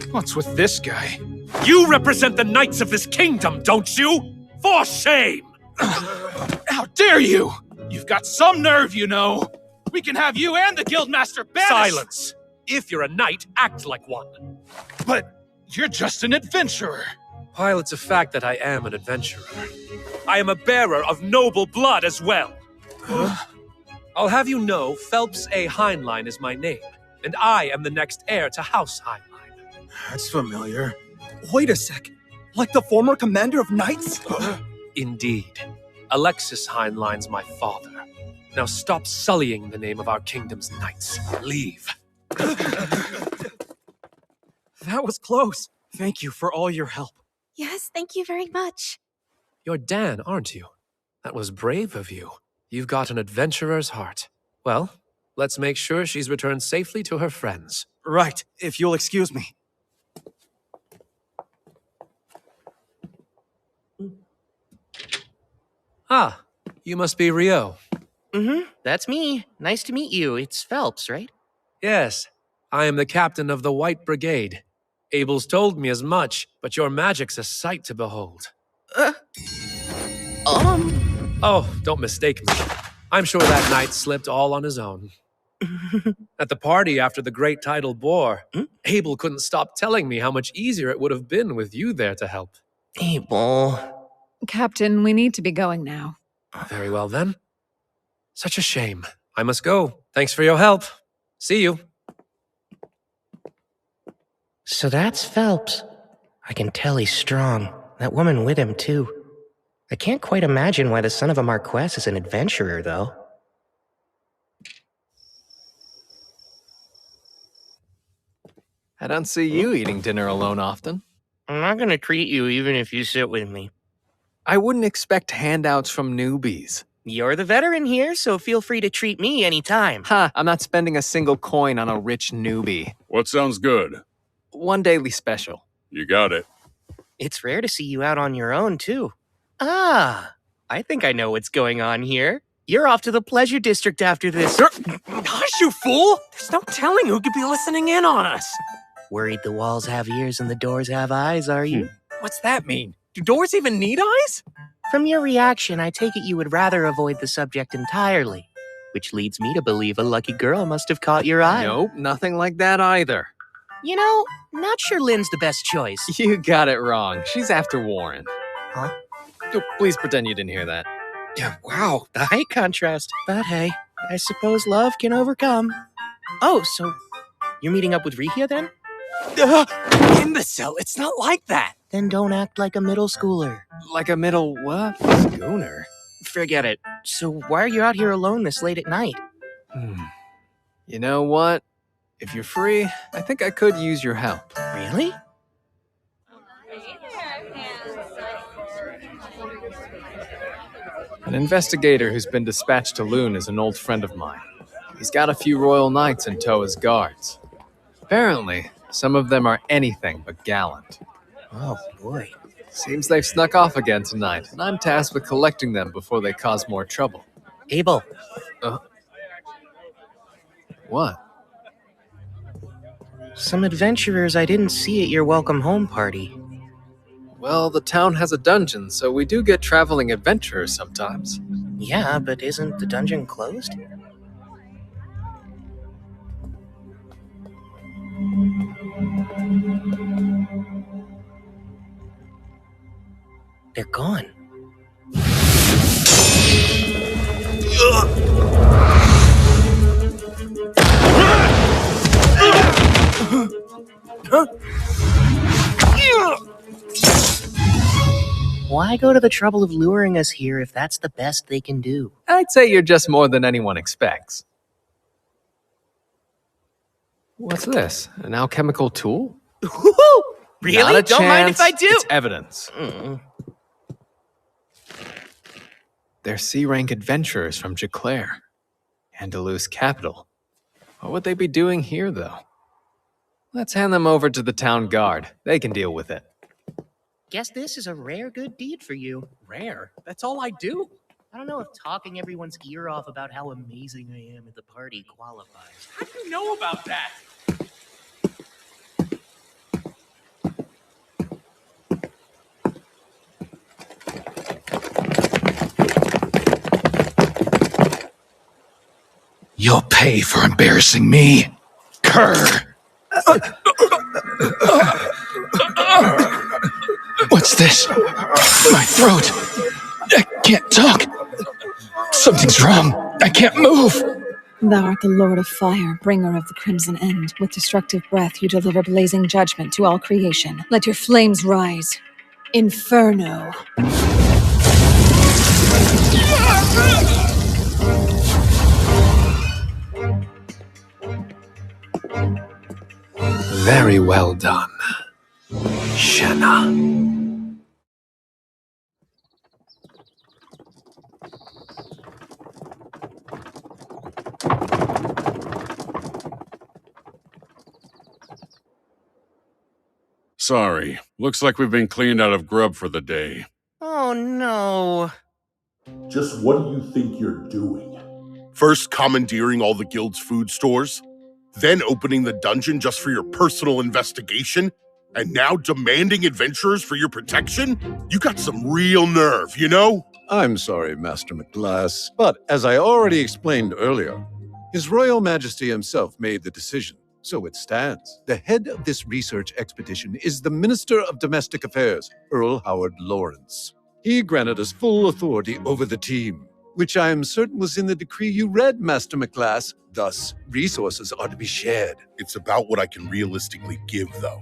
What's with this guy? You represent the knights of this kingdom, don't you? For shame! How dare you! You've got some nerve, you know! We can have you and the guildmaster banished! Silence! If you're a knight, act like one. But you're just an adventurer. While it's a fact that I am an adventurer, I am a bearer of noble blood as well. I'll have you know, Phelps A. Heinlein is my name, and I am the next heir to House Heinlein. That's familiar. Wait a sec. Like the former commander of knights? Indeed. Alexis Heinlein's my father. Now stop sullying the name of our kingdom's knights. Leave. That was close. Thank you for all your help. Yes, thank you very much. You're Dan, aren't you? That was brave of you. You've got an adventurer's heart. Well, let's make sure she's returned safely to her friends. Right, if you'll excuse me. Ah, you must be Rio. That's me. Nice to meet you. It's Phelps, right? Yes, I am the captain of the White Brigade. Abel's told me as much, but your magic's a sight to behold. Oh, don't mistake me. I'm sure that knight slipped all on his own. At the party after the Great Tidal Bore, Abel couldn't stop telling me how much easier it would have been with you there to help. Abel. Captain, we need to be going now. Very well then. Such a shame. I must go. Thanks for your help. See you. So that's Phelps. I can tell he's strong. That woman with him, too. I can't quite imagine why the son of a Marquess is an adventurer, though. I don't see you eating dinner alone often. I'm not gonna treat you even if you sit with me. I wouldn't expect handouts from newbies. You're the veteran here, so feel free to treat me anytime. Ha, I'm not spending a single coin on a rich newbie. What sounds good? One daily special. You got it. It's rare to see you out on your own, too. Ah, I think I know what's going on here. You're off to the pleasure district after this. Hush, you fool! There's no telling who could be listening in on us. Worried the walls have ears and the doors have eyes, are you? What's that mean? Do doors even need eyes? From your reaction, I take it you would rather avoid the subject entirely. Which leads me to believe a lucky girl must have caught your eye. Nope, nothing like that either. You know, not sure Lynn's the best choice. You got it wrong. She's after Warren. Huh? Oh, please pretend you didn't hear that. Yeah, wow, the height contrast. But hey, I suppose love can overcome. Oh, so you're meeting up with Rikia then? Imbecile, it's not like that. Then don't act like a middle schooler. Like a middle what? Schooner? Forget it. So why are you out here alone this late at night? You know what? If you're free, I think I could use your help. Really? An investigator who's been dispatched to Loon is an old friend of mine. He's got a few royal knights in tow as guards. Apparently, some of them are anything but gallant. Oh boy. Seems they've snuck off again tonight, and I'm tasked with collecting them before they cause more trouble. Abel. What? Some adventurers I didn't see at your welcome home party. Well, the town has a dungeon, so we do get traveling adventurers sometimes. Yeah, but isn't the dungeon closed? They're gone. Why go to the trouble of luring us here if that's the best they can do? I'd say you're just more than anyone expects. What's this? An alchemical tool? Really? Not a Don't mind if I do. It's evidence. They're C-rank adventurers from Jaclaire, Andalus capital. What would they be doing here, though? Let's hand them over to the town guard. They can deal with it. Guess this is a rare good deed for you. Rare? That's all I do? I don't know if talking everyone's ear off about how amazing I am at the party qualifies. How do you know about that? You'll pay for embarrassing me, cur! What's this? My throat! I can't talk! Something's wrong! I can't move! Thou art the Lord of Fire, bringer of the Crimson End. With destructive breath, you deliver blazing judgment to all creation. Let your flames rise. Inferno. Very well done, Shenna. Sorry. Looks like we've been cleaned out of grub for the day. Oh no. Just what do you think you're doing? First commandeering all the guild's food stores, then opening the dungeon just for your personal investigation, and now demanding adventurers for your protection? You got some real nerve, you know? I'm sorry, Master McGlass, but as I already explained earlier, His Royal Majesty himself made the decision, so it stands. The head of this research expedition is the Minister of Domestic Affairs, Earl Howard Lawrence. He granted us full authority over the team, which I am certain was in the decree you read, Master McGlass. Thus, resources are to be shared. It's about what I can realistically give, though.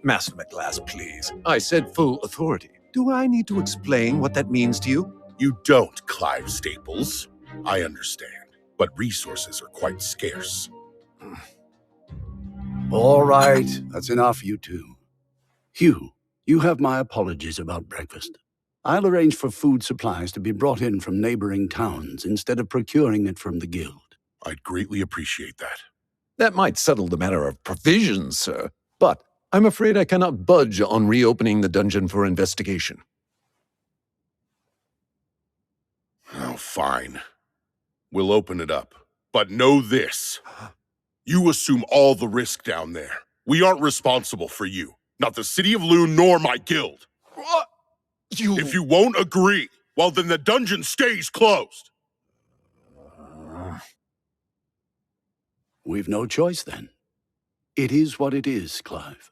Master McGlass, please. I said full authority. Do I need to explain what that means to you? You don't, Clive Staples. I understand, but resources are quite scarce. All right, that's enough, you two. Hugh, you have my apologies about breakfast. I'll arrange for food supplies to be brought in from neighboring towns instead of procuring it from the guild. I'd greatly appreciate that. That might settle the matter of provisions, sir, but I'm afraid I cannot budge on reopening the dungeon for investigation. Oh, fine. We'll open it up. But know this. You assume all the risk down there. We aren't responsible for you. Not the City of Loon nor my guild. What? If you won't agree, well then the dungeon stays closed. We've no choice then. It is what it is, Clive.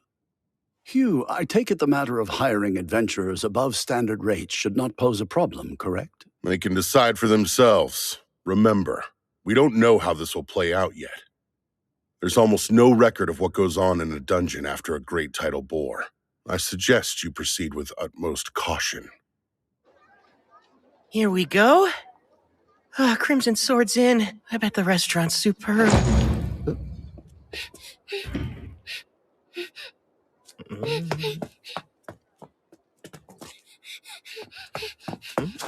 Hugh, I take it the matter of hiring adventurers above standard rates should not pose a problem, correct? They can decide for themselves. Remember, we don't know how this will play out yet. There's almost no record of what goes on in a dungeon after a great tidal bore. I suggest you proceed with utmost caution. Here we go. Crimson Sword's in. I bet the restaurant's superb.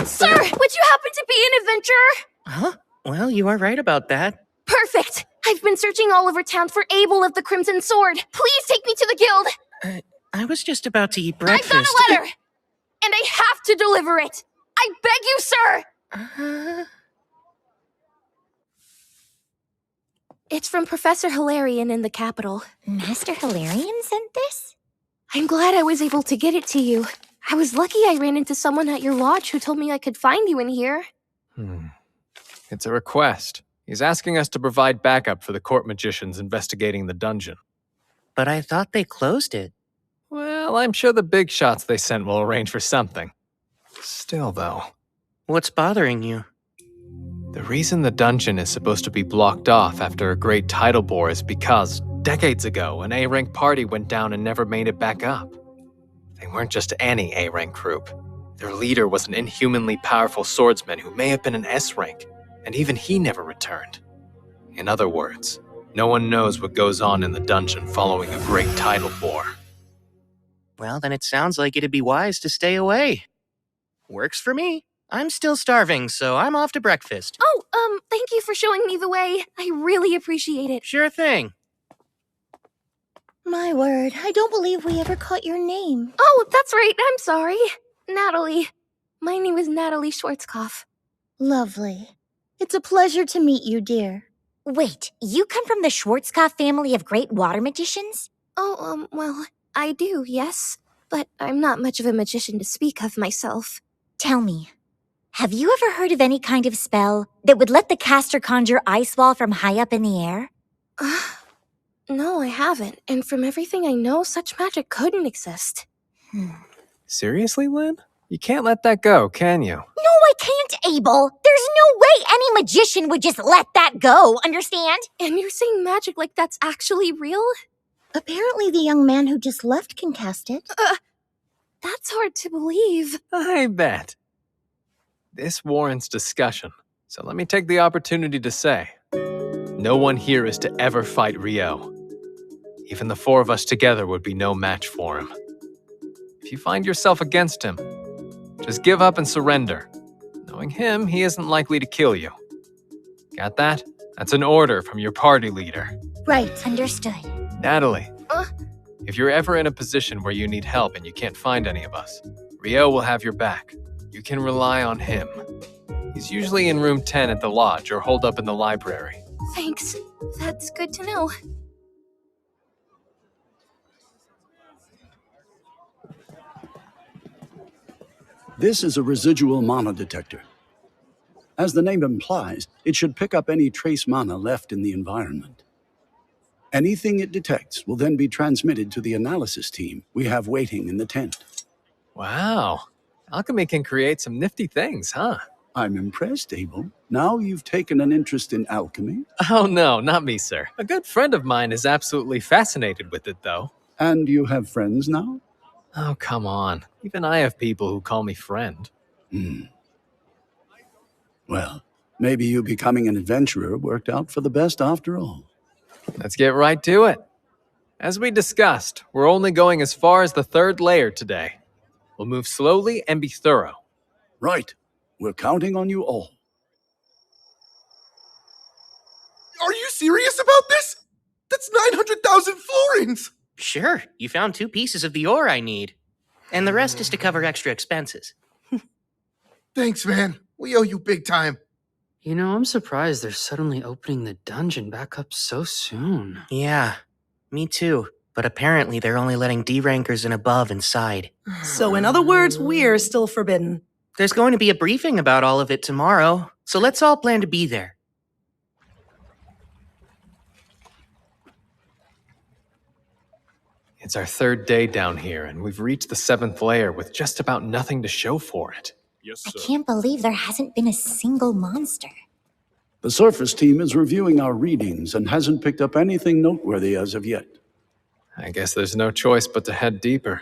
Sir, would you happen to be an adventurer? Huh? Well, you are right about that. Perfect! I've been searching all over town for Abel of the Crimson Sword. Please take me to the guild. I was just about to eat breakfast. I've got a letter! And I have to deliver it! I beg you, sir! It's from Professor Hilarion in the capital. Master Hilarion sent this? I'm glad I was able to get it to you. I was lucky I ran into someone at your lodge who told me I could find you in here. It's a request. He's asking us to provide backup for the court magicians investigating the dungeon. But I thought they closed it. Well, I'm sure the big shots they sent will arrange for something. Still, though. What's bothering you? The reason the dungeon is supposed to be blocked off after a great tidal bore is because, decades ago, an A-rank party went down and never made it back up. They weren't just any A-rank group. Their leader was an inhumanly powerful swordsman who may have been an S-rank, and even he never returned. In other words, no one knows what goes on in the dungeon following a great tidal bore. Well, then it sounds like it'd be wise to stay away. Works for me. I'm still starving, so I'm off to breakfast. Oh, thank you for showing me the way. I really appreciate it. Sure thing. My word, I don't believe we ever caught your name. Oh, that's right. I'm sorry. Natalie. My name is Natalie Schwarzkopf. Lovely. It's a pleasure to meet you, dear. Wait, you come from the Schwarzkopf family of great water magicians? Oh, well, I do, yes. But I'm not much of a magician to speak of myself. Tell me, have you ever heard of any kind of spell that would let the caster conjure ice wall from high up in the air? No, I haven't. And from everything I know, such magic couldn't exist. Seriously, Lynn? You can't let that go, can you? No, I can't, Abel. There's no way any magician would just let that go, understand? And you're saying magic like that's actually real? Apparently the young man who just left can cast it. That's hard to believe. I bet. This warrants discussion, so let me take the opportunity to say, no one here is to ever fight Rio. Even the four of us together would be no match for him. If you find yourself against him, just give up and surrender. Knowing him, he isn't likely to kill you. Got that? That's an order from your party leader. Right, understood. Natalie, if you're ever in a position where you need help and you can't find any of us, Rio will have your back. You can rely on him. He's usually in room 10 at the lodge or holed up in the library. Thanks. That's good to know. This is a residual mana detector. As the name implies, it should pick up any trace mana left in the environment. Anything it detects will then be transmitted to the analysis team we have waiting in the tent. Wow. Alchemy can create some nifty things, huh? I'm impressed, Abel. Now you've taken an interest in alchemy. Oh no, not me, sir. A good friend of mine is absolutely fascinated with it, though. And you have friends now? Oh, come on. Even I have people who call me friend. Well, maybe you becoming an adventurer worked out for the best after all. Let's get right to it. As we discussed, we're only going as far as the 3rd layer today. We'll move slowly and be thorough. Right. We're counting on you all. Are you serious about this? That's 900,000 florins! Sure, you found 2 pieces of the ore I need. And the rest is to cover extra expenses. Thanks, man. We owe you big time. You know, I'm surprised they're suddenly opening the dungeon back up so soon. Yeah, me too. But apparently they're only letting D-rankers and above inside. So in other words, we're still forbidden. There's going to be a briefing about all of it tomorrow, so let's all plan to be there. It's our 3rd day down here, and we've reached the 7th layer with just about nothing to show for it. Yes, I sir. can't believe there hasn't been a single monster. The surface team is reviewing our readings and hasn't picked up anything noteworthy as of yet. I guess there's no choice but to head deeper.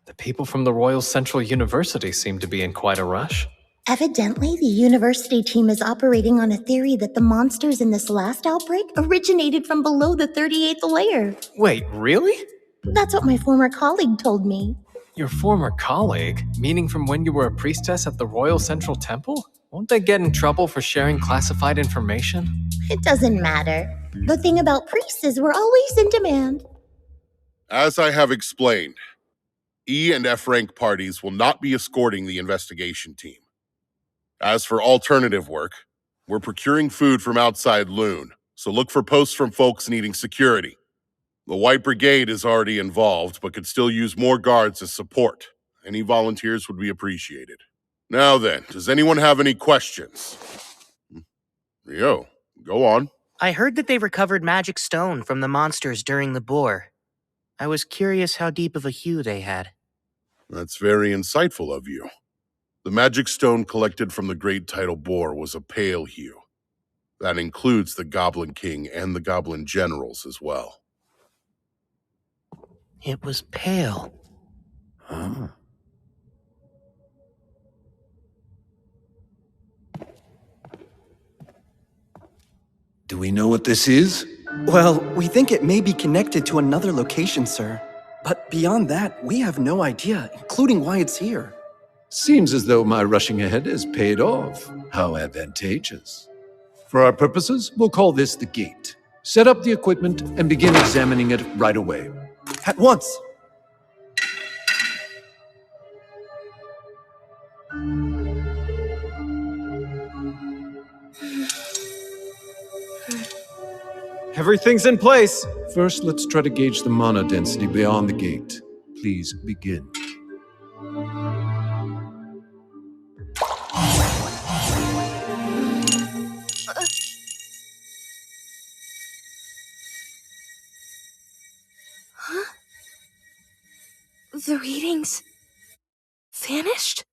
The people from the Royal Central University seem to be in quite a rush. Evidently, the university team is operating on a theory that the monsters in this last outbreak originated from below the 38th layer. Wait, really? That's what my former colleague told me. Your former colleague? Meaning from when you were a priestess at the Royal Central Temple? Won't they get in trouble for sharing classified information? It doesn't matter. The thing about priests is we're always in demand. As I have explained, E and F rank parties will not be escorting the investigation team. As for alternative work, we're procuring food from outside Loon, so look for posts from folks needing security. The White Brigade is already involved, but could still use more guards as support. Any volunteers would be appreciated. Now then, does anyone have any questions? Yo, go on. I heard that they recovered magic stone from the monsters during the boar. I was curious how deep of a hue they had. That's very insightful of you. The magic stone collected from the Great Tidal Boar was a pale hue. That includes the Goblin King and the Goblin Generals as well. It was pale. Huh. Do we know what this is? Well, we think it may be connected to another location, sir. But beyond that, we have no idea, including why it's here. Seems as though my rushing ahead has paid off. How advantageous. For our purposes, we'll call this the gate. Set up the equipment and begin examining it right away. At once! Everything's in place. First, let's try to gauge the mana density beyond the gate. Please begin. Huh? The readings vanished?